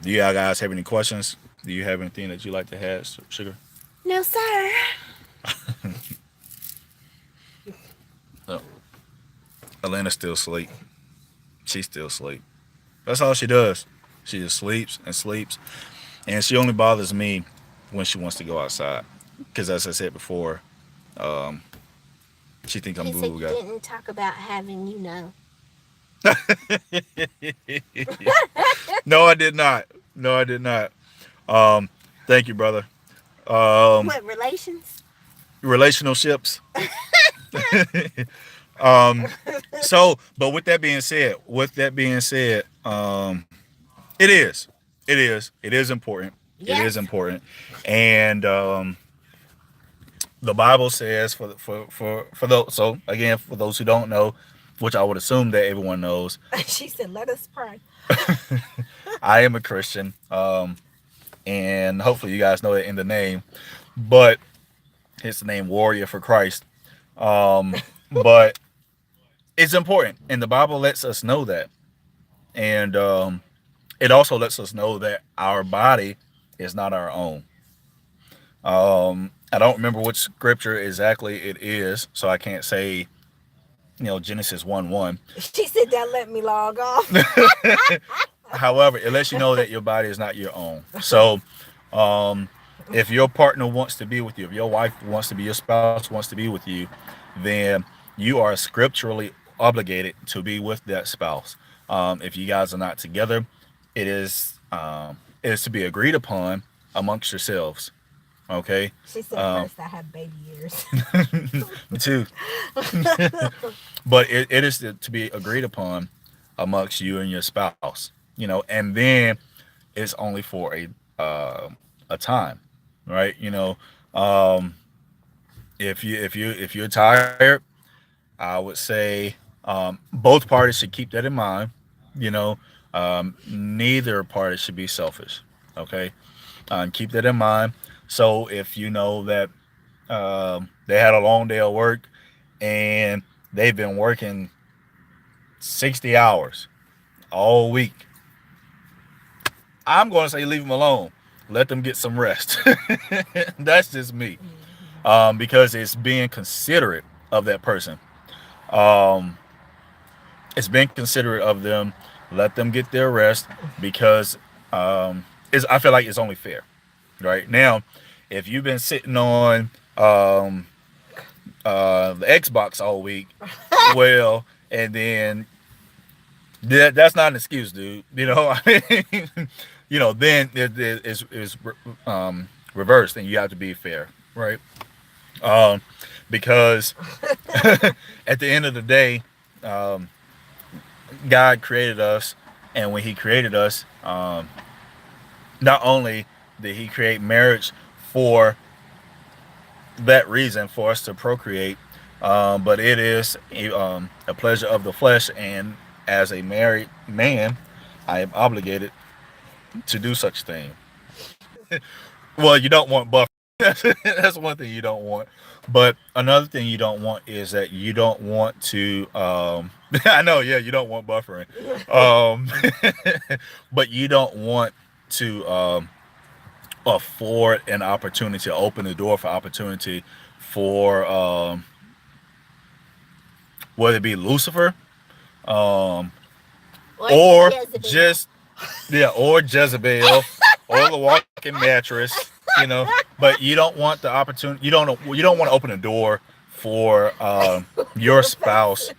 Do you guys have any questions? Do you have anything that you like to have, Sugar? No, sir. No. Atlanta's still asleep. She's still asleep. That's all she does. She just sleeps and sleeps, and she only bothers me when she wants to go outside. Because as I said before, um, she thinks I'm He a said boo boo you didn't talk about having, guy. No, I did not. No, I did not. Um, thank you, brother. Um, what, relations? relationships. um, so, but with that being said, it is important. It is Yes. important, and the Bible says for those. So again, for those who don't know, which I would assume that everyone knows, She said, let us pray. I am a Christian, and hopefully you guys know it in the name. But it's the name Warrior for Christ. But it's important, and the Bible lets us know that, and it also lets us know that our body is not our own. I don't remember which scripture exactly it is, so I can't say, Genesis 1:1. She said that let me log off. However, it lets you know that your body is not your own. So, um, if your partner wants to be with you, if your wife wants to be, your spouse wants to be with you, then you are scripturally obligated to be with that spouse. If you guys are not together, it is to be agreed upon amongst yourselves. Okay. She said Um, first I have baby ears. me too. But it is to be agreed upon amongst you and your spouse. And then it's only for uh, a time, right? Um, if you're tired, I would say both parties should keep that in mind. You know, neither party should be selfish. Okay, keep that in mind. So if you know that they had a long day of work and they've been working 60 hours all week, I'm going to say leave them alone. Let them get some rest. That's just me. Because it's being considerate of that person. Um, it's being considerate of them. Let them get their rest because I feel like it's only fair. Right now, if you've been sitting on the Xbox all week, well, and then that's not an excuse, dude. Then it's reversed, and you have to be fair, right? Um, because at the end of the day, um, God created us, and when He created us, Not only did he create marriage for that reason, for us to procreate, but it is a pleasure of the flesh, and as a married man, I am obligated to do such thing. Well, you don't want buffering. That's one thing you don't want. But another thing you don't want is that you don't want to. I know, yeah, you don't want buffering, um, but you don't want to afford an opportunity, open the door for opportunity for whether it be Lucifer, um, Or or Jezebel. just yeah, or Jezebel, or the walking mattress, you know. But you don't want the opportunity. You don't want to open the door for your spouse.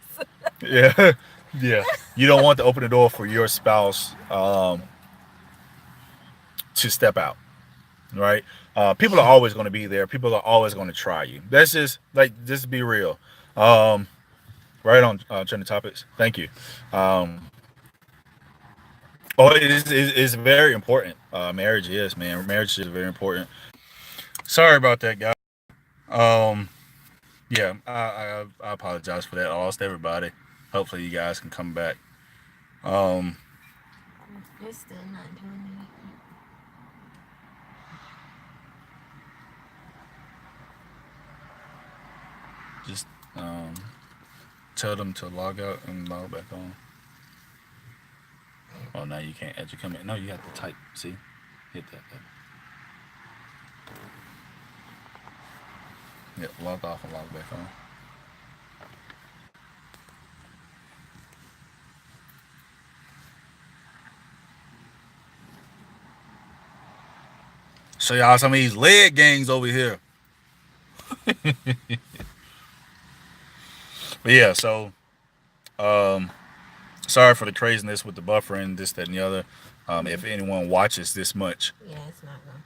Yeah, yeah. You don't want to open the door for your spouse to step out, right? People are always going to be there. People are always going to try you. That's just be real. Um, right on trending topics. Thank you. Um, oh, it's very important. Marriage is, man. Marriage is very important. Sorry about that, guy. Um, yeah, I apologize for that. I lost everybody. Hopefully, you guys can come back. Um, It's still not doing anything. just tell them to log out and log back on. Oh, now you can't add your comment. No, you have to type. See, hit that. Yeah, log off and log back on. Show y'all some of these leg gangs over here. But yeah, so um, sorry for the craziness with the buffering, this, that, and the other. If anyone watches this much, Yeah, it's not going.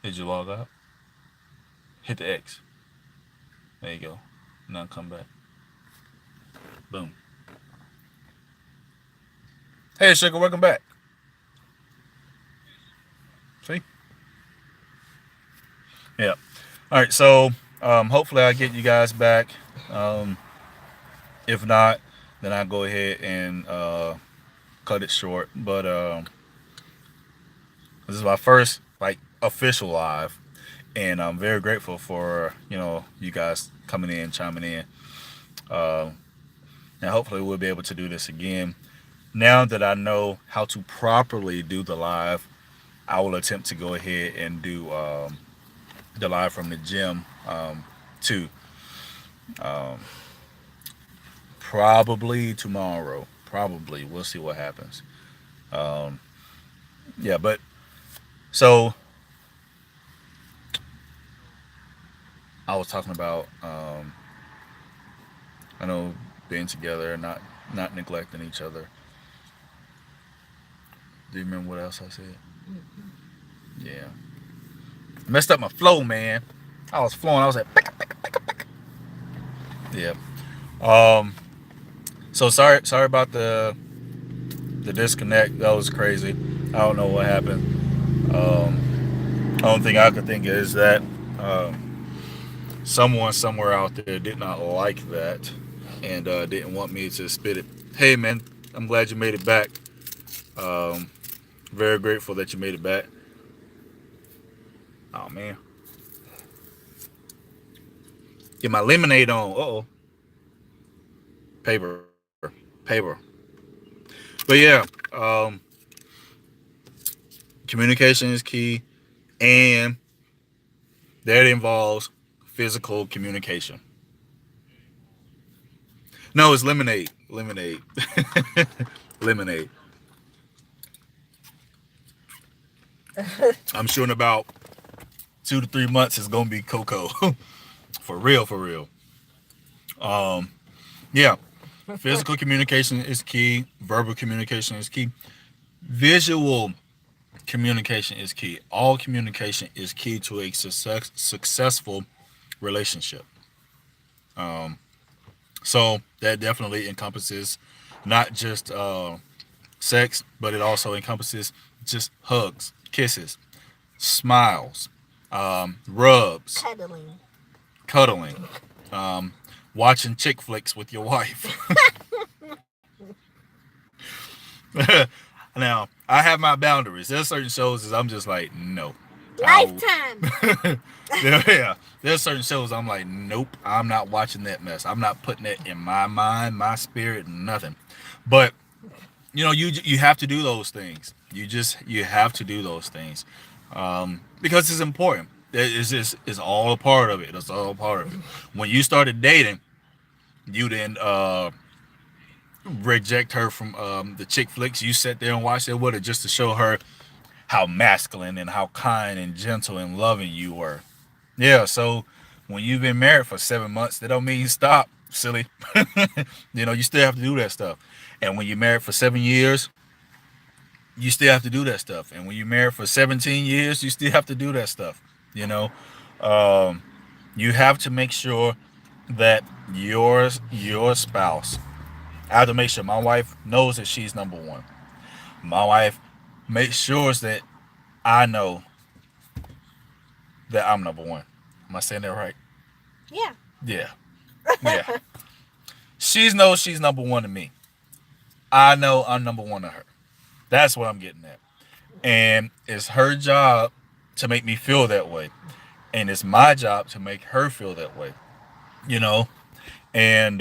did you log out? Hit the X. There you go. Now come back. Boom. Hey, sugar, welcome back. See? Yeah. All right. So hopefully I get you guys back. Um, if not, then I'll go ahead and cut it short. But this is my first like official live, and I'm very grateful for you guys coming in, chiming in. Uh, and hopefully we'll be able to do this again. Now that I know how to properly do the live, I will attempt to go ahead and do the live from the gym too. Um, Probably tomorrow. Probably we'll see what happens. Um, yeah, but so I was talking about I know being together, not neglecting each other. Do you remember what else I said? Yeah, messed up my flow, man. I was flowing. I was like, yeah. Um, so sorry about the disconnect. That was crazy. I don't know what happened. Only thing I could think is that someone somewhere out there did not like that and didn't want me to spit it. Hey, man, I'm glad you made it back. Um, Very grateful that you made it back. Oh man, get my lemonade on. Uh oh, paper, paper. But yeah, communication is key, and that involves physical communication. No, it's lemonade. Lemonade. Lemonade. I'm sure in about 2 to 3 months it's gonna be cocoa. For real, for real. Um, yeah. Physical communication is key. Verbal communication is key. Visual communication is key. All communication is key to a successful relationship. Um, so that definitely encompasses not just sex, but it also encompasses Just hugs, kisses, smiles, rubs, Cuddling. cuddling, um, watching chick flicks with your wife. Now, I have my boundaries. There's certain shows that I'm just like, no. I'll, Lifetime. yeah, there's certain shows I'm like, nope, I'm not watching that mess. I'm not putting it in my mind, my spirit, nothing. But you have to do those things. You have to do those things, because it's important. It's all a part of it. It's all a part of it. When you started dating, you didn't reject her from the chick flicks. You sat there and watched it with her just to show her how masculine and how kind and gentle and loving you were. Yeah, so when you've been married for 7 months, that don't mean you stop, silly. You still have to do that stuff. And when you're married for 7 years, you still have to do that stuff. And when you're married for 17 years, you still have to do that stuff. You know, um, you have to make sure that your spouse. I have to make sure my wife knows that she's number one. My wife makes sure that I know that I'm number one. Am I saying that right? Yeah. Yeah. Yeah. She knows she's number one to me. I know I'm number one to her. That's what I'm getting at. And it's her job to make me feel that way. And it's my job to make her feel that way. You know? And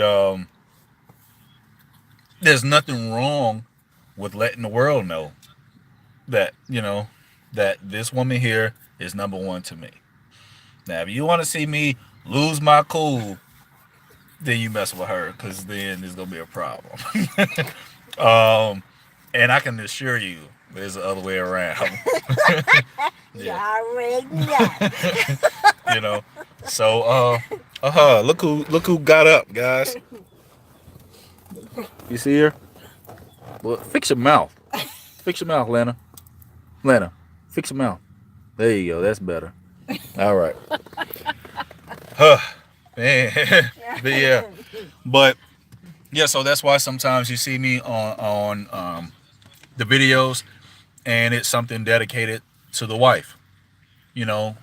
there's nothing wrong with letting the world know that, that this woman here is number one to me. Now, if you want to see me lose my cool, then you mess with her, because then there's going to be a problem. um, and I can assure you, there's the other way around. You Yeah. already know. you know. So, look who got up, guys. You see her? Well, fix your mouth. Fix your mouth, Lana. Lana, fix your mouth. There you go. That's better. All right. Huh. Man. But yeah. But yeah, so that's why sometimes you see me on the videos, and it's something dedicated to the wife,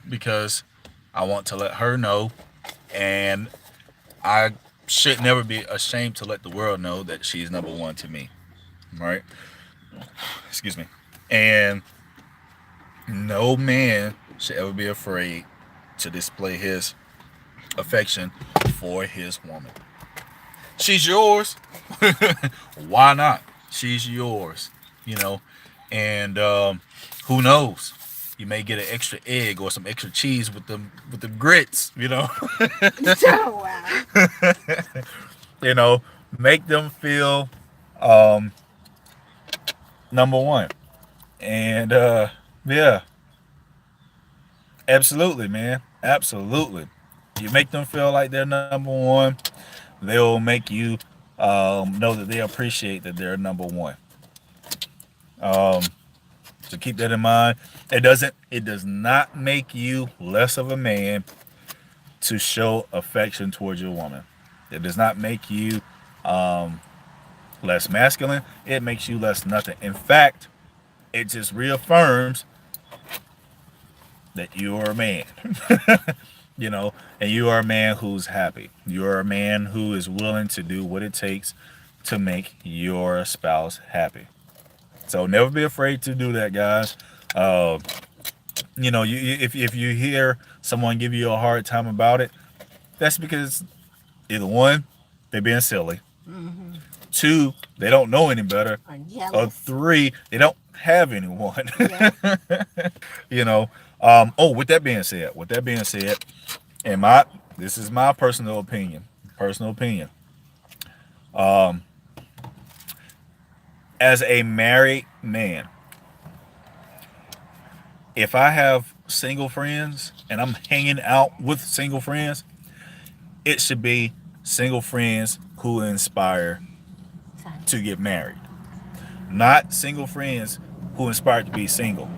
because I want to let her know, and I should never be ashamed to let the world know that she's number one to me, right? Excuse me. And no man should ever be afraid to display his affection for his woman. She's yours. Why not? She's yours, you know. And who knows? You may get an extra egg or some extra cheese with the grits. Oh, wow. Make them feel um, number one. And yeah, absolutely, man, absolutely. You make them feel like they're number one. They'll make you know that they appreciate that they're number one. Um, so keep that in mind. It does not make you less of a man to show affection towards your woman. It does not make you um, less masculine. It makes you less nothing. In fact, it just reaffirms that you are a man. And you are a man who's happy. You are a man who is willing to do what it takes to make your spouse happy. So never be afraid to do that, guys. Uh, if you hear someone give you a hard time about it, that's because either one, they're being silly. Mm-hmm. Two, they don't know any better. I'm Or jealous. three, they don't have anyone. Yeah. you know. With that being said, and this is my personal opinion. Personal opinion. Um, as a married man, if I have single friends and I'm hanging out with single friends, it should be single friends who inspire Sorry. to get married, not single friends who inspire to be single.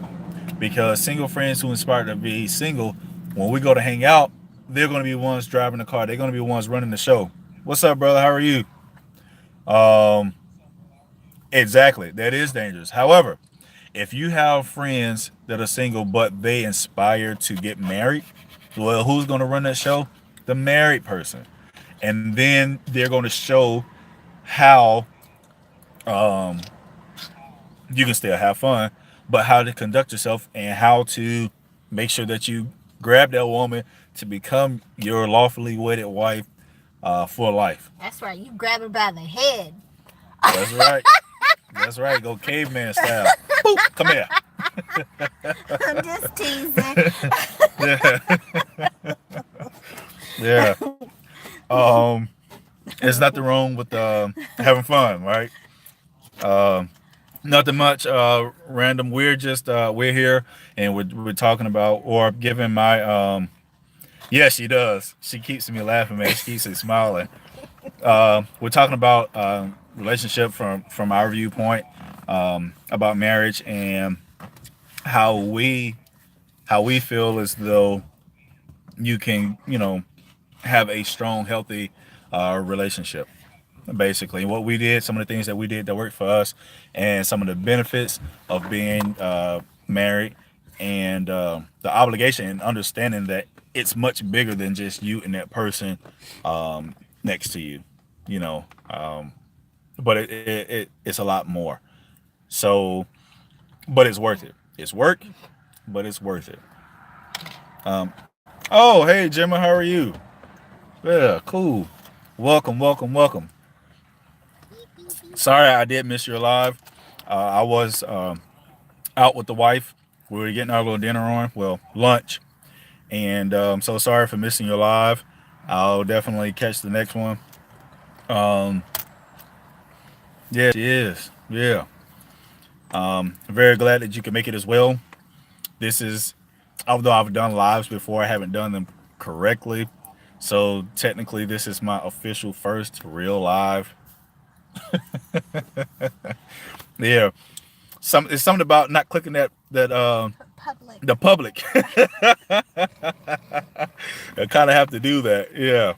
Because single friends who inspire to be single, when we go to hang out, they're going to be the ones driving the car. They're going to be the ones running the show. What's up, brother? How are you? Um, exactly. That is dangerous. However, if you have friends that are single but they inspire to get married, well, who's going to run that show? The married person. And then they're going to show how you can still have fun, but how to conduct yourself and how to make sure that you grab that woman to become your lawfully wedded wife for life. That's right. You grab her by the head. That's right. That's right. Go caveman style. Boop, come here. I'm just teasing. Yeah. Yeah. Um, there's nothing wrong with having fun, right? Um, Nothing much random. We're just we're here and we're talking about or giving my yeah, she does. She keeps me laughing, man. She keeps me smiling. We're talking about relationship from our viewpoint, about marriage and how we how we feel as though you can, have a strong, healthy relationship. Basically, what we did, some of the things that we did that worked for us, and some of the benefits of being married, and the obligation and understanding that it's much bigger than just you and that person next to you, you know. But it's a lot more. So, but it's worth it. It's work, but it's worth it. Um, oh, hey, Gemma, how are you? Yeah, cool. Welcome, welcome, welcome. Sorry, I did miss your live. I was out with the wife. We were getting our little dinner on, well, lunch. And so sorry for missing your live. I'll definitely catch the next one. Um, yeah, she is. Yeah. Very glad that you can make it as well. This is, although I've done lives before, I haven't done them correctly. So technically, this is my official first real live. Yeah. It's something about not clicking that Public. the public. I kind of have to do that. Yeah.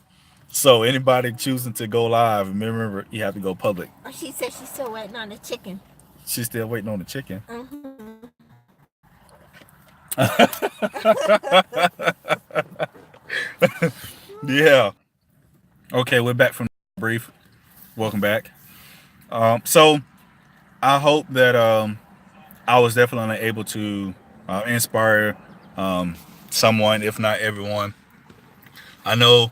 So anybody choosing to go live, remember you have to go public. Oh, she said she's still waiting on the chicken. She's still waiting on the chicken. Mm-hmm. Yeah. Okay, we're back from the brief. Welcome back. So I hope that I was definitely able to inspire someone, if not everyone. I know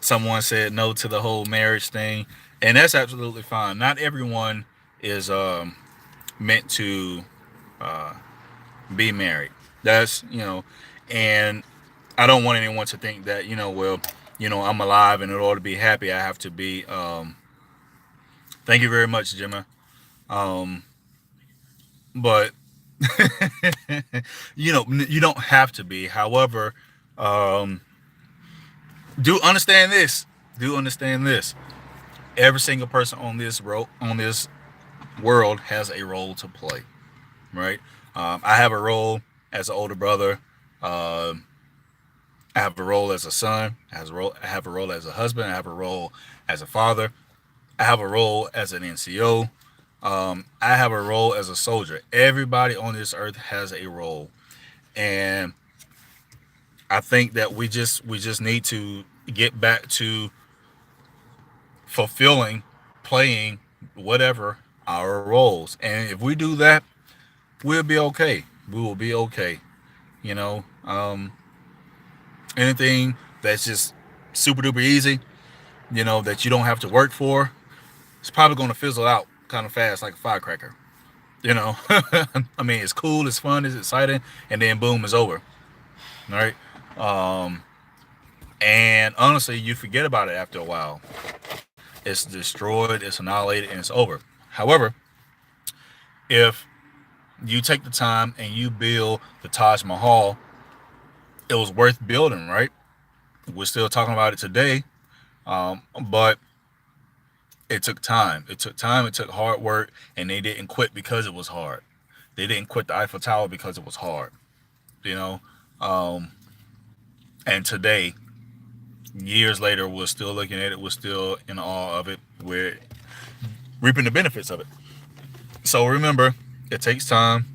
someone said no to the whole marriage thing, and that's absolutely fine. Not everyone is meant to uh, be married. That's and I don't want anyone to think that well, I'm alive, and in order to be happy, I have to be. Thank you very much, Gemma. Um, but you don't have to be. However, um, do understand this. Do understand this. Every single person on this world has a role to play, right? I have a role as an older brother. Um I have a role as a son. I have a role as a husband. I have a role as a father. I have a role as an NCO. I have a role as a soldier. Everybody on this earth has a role, and I think that we just need to get back to fulfilling, playing whatever our roles, and if we do that, we'll be okay. We will be okay. You know, anything that's just super duper easy, that you don't have to work for, it's probably going to fizzle out kind of fast like a firecracker. You know, I mean, it's cool, it's fun, it's exciting, and then boom, it's over. All right. Um, and honestly, you forget about it after a while. It's destroyed, it's annihilated, and it's over. However, if you take the time and you build the Taj Mahal, it was worth building, right? We're still talking about it today, but it took time. It took time. It took hard work, and they didn't quit because it was hard. They didn't quit the Eiffel Tower because it was hard. You know, um, and today, years later, we're still looking at it. We're still in awe of it. We're reaping the benefits of it. So remember, it takes time.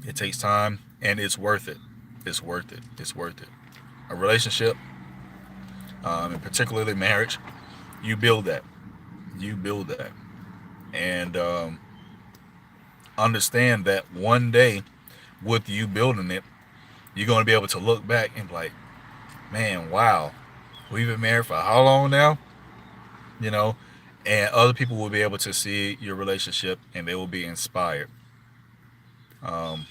It takes time, and it's worth it. It's worth it. It's worth it. A relationship, and particularly marriage, you build that. You build that, and understand that one day, with you building it, you're going to be able to look back and be like, man, wow, we've been married for how long now? You know, and other people will be able to see your relationship and they will be inspired. Um,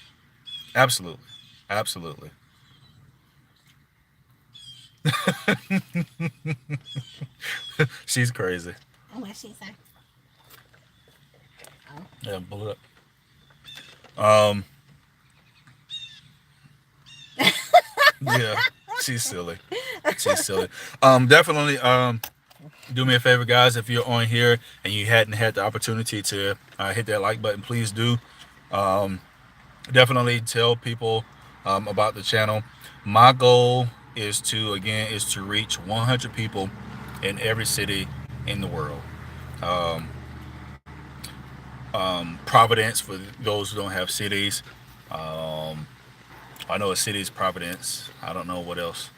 absolutely, absolutely. She's crazy. What she say? Oh. Yeah, pull it up. Yeah, she's silly. She's silly. Definitely. Do me a favor, guys. If you're on here and you hadn't had the opportunity to hit that like button, please do. Um, Definitely tell people about the channel. My goal is to reach 100 people in every city in the world. Um, Providence for those who don't have cities. Um, I know a city is Providence. I don't know what else.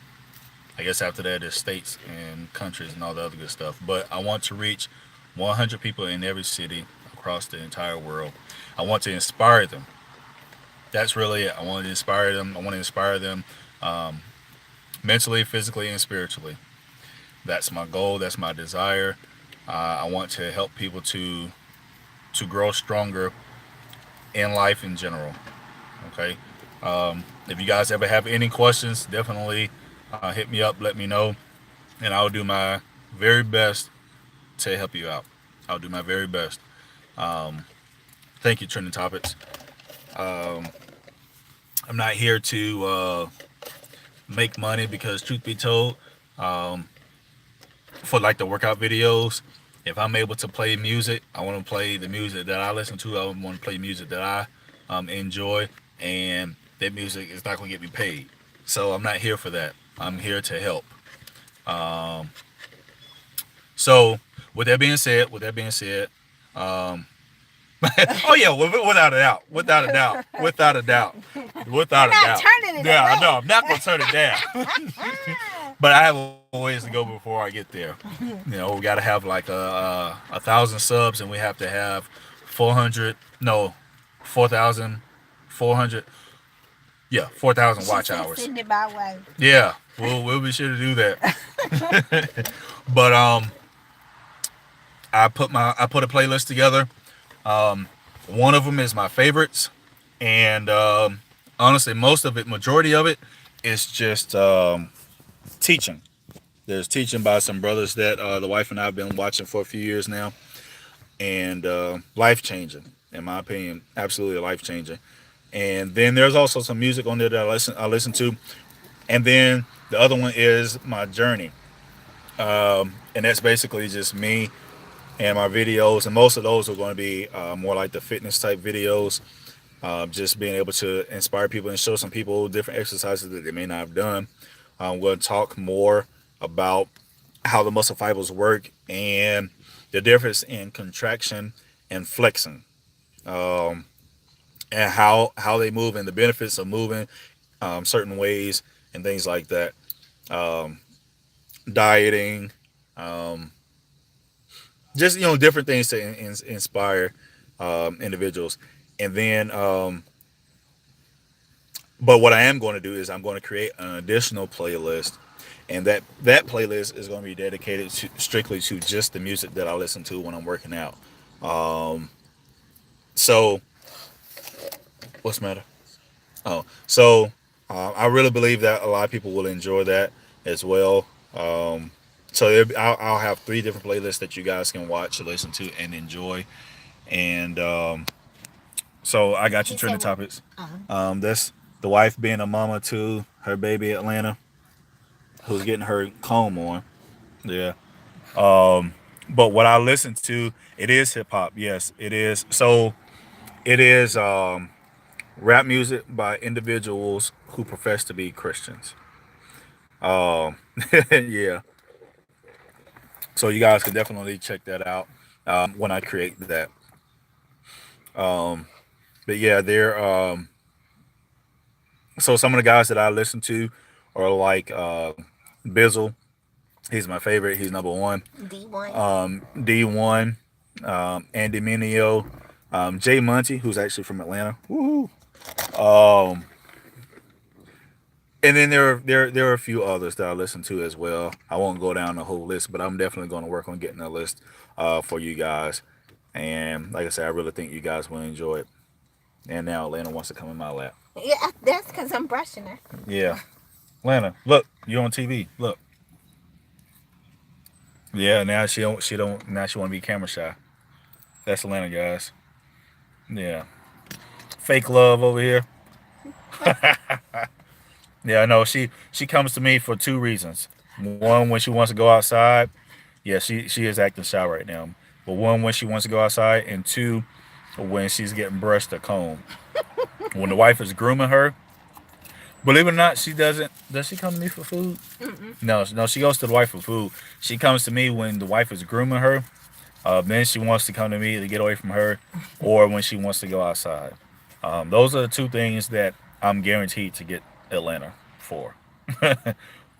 I guess after that is states and countries and all the other good stuff. But I want to reach 100 people in every city across the entire world. I want to inspire them. That's really it. I want to inspire them. I want to inspire them um, mentally, physically, and spiritually. That's my goal. That's my desire. I want to help people to grow stronger in life in general. Okay. If you guys ever have any questions, definitely hit me up. Let me know, and I'll do my very best to help you out. I'll do my very best. Um, Thank you, Trending Topics. Um, I'm not here to make money because, truth be told, um, for like the workout videos, if I'm able to play music, I want to play the music that I listen to. I want to play music that I enjoy, and that music is not going to get me paid. So I'm not here for that. I'm here to help. Um, so with that being said, um, oh yeah, without a doubt, without a doubt, without a doubt, You're without a not doubt. turning it Yeah, no, away. I'm not gonna turn it down. But I have a ways to go before I get there. We got to have like a thousand subs, and we have to have 400, no, 4,000, 400, yeah, 4,000 She watch said, hours. send it my way. Yeah, we'll be sure to do that. But I put a playlist together. Um, One of them is my favorites, and honestly, most of it, majority of it, is just teaching. There's teaching by some brothers that the wife and I have been watching for a few years now, and life changing, in my opinion, absolutely life changing. And then there's also some music on there that I listen to, and then the other one is my journey, and that's basically just me and my videos, and most of those are going to be more like the fitness type videos, just being able to inspire people and show some people different exercises that they may not have done. I'm going to talk more about how the muscle fibers work and the difference in contraction and flexing, um, and how they move and the benefits of moving certain ways and things like that. Um, Dieting, um, just different things to inspire individuals, and then but what I am going to do is I'm going to create an additional playlist, and that playlist is going to be dedicated strictly to just the music that I listen to when I'm working out. Um, so what's the matter? Oh, so I really believe that a lot of people will enjoy that as well. Um, I'll have three different playlists that you guys can watch, listen to, and enjoy. And so I got you You trending said, topics. uh, That's the wife being a mama to her baby Atlanta, who's getting her comb on. Yeah. But what I listen to, it is hip hop. Yes, it is. So it is rap music by individuals who profess to be Christians. Um, yeah. So you guys can definitely check that out when I create that. But yeah, they're so some of the guys that I listen to are like Bizzle. He's my favorite. He's number one. D1. D1, Andy Mineo, Jay Monty, who's actually from Atlanta. Woo. Um, and then there are a few others that I listen to as well. I won't go down the whole list, but I'm definitely going to work on getting a list for you guys. And like I said, I really think you guys will enjoy it. And now Atlanta wants to come in my lap. Yeah, that's because I'm brushing her. Yeah, Atlanta, look, you're on TV. Look. Yeah, now she don't now she want to be camera shy. That's Atlanta, guys. Yeah, fake love over here. Yeah, no, she comes to me for two reasons. One, when she wants to go outside. Yeah, she is acting shy right now. But one, when she wants to go outside, and two, when she's getting brushed or combed. When the wife is grooming her, believe it or not, she doesn't. Does she come to me for food? No, no, she goes to the wife for food. She comes to me when the wife is grooming her. Then she wants to come to me to get away from her, or when she wants to go outside. Those are the two things that I'm guaranteed to get Atlanta for.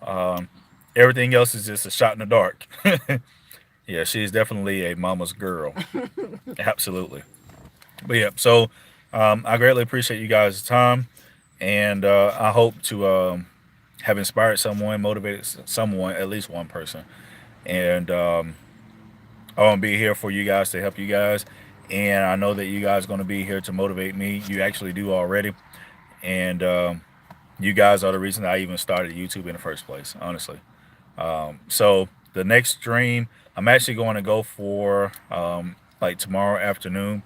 um, Everything else is just a shot in the dark. Yeah, she's definitely a mama's girl. Absolutely. But yeah, so I greatly appreciate you guys' time, and I hope to have inspired someone, motivated someone, at least one person, and I want to be here for you guys to help you guys. And I know that you guys are going to be here to motivate me. You actually do already. And you guys are the reason I even started YouTube in the first place, honestly. So the next stream, I'm actually going to go for like tomorrow afternoon.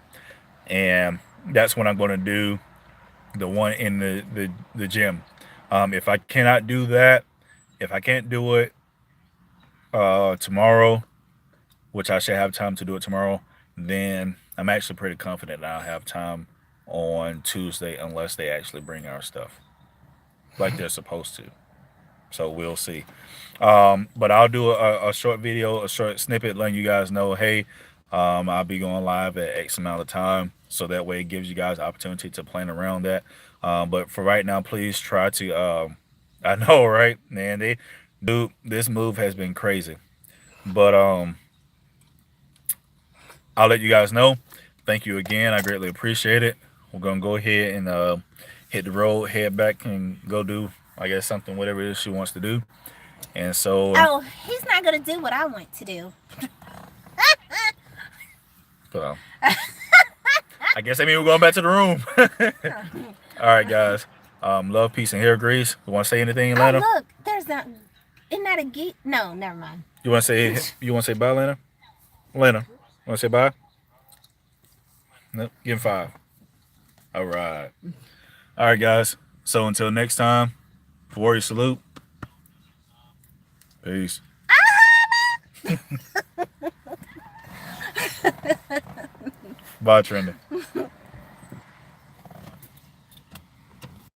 And that's when I'm going to do the one in the gym. If I cannot do that, if I can't do it tomorrow, which I should have time to do it tomorrow, then I'm actually pretty confident that I'll have time on Tuesday unless they actually bring our stuff like they're supposed to. So we'll see. But I'll do a short video, a short snippet letting you guys know, hey, I'll be going live at X amount of time. So that way it gives you guys opportunity to plan around that. But for right now, please try to, I know, right? Man, this move has been crazy. But I'll let you guys know. Thank you again. I greatly appreciate it. We're gonna go ahead and hit the road, head back, and go do, I guess, something, whatever it is she wants to do. And so, Oh, he's not gonna do what I want to do. well, I guess that means we're going back to the room. All right, guys. Love, peace, and hair grease. You want to say anything, Oh, Lana? look, there's not. Isn't that a geek? No, never mind. You want to say bye, Lana? Lana, want to say bye? Nope. Give him 5. All right. All right, guys. So until next time, Warrior salute. Peace. Bye, Trenda.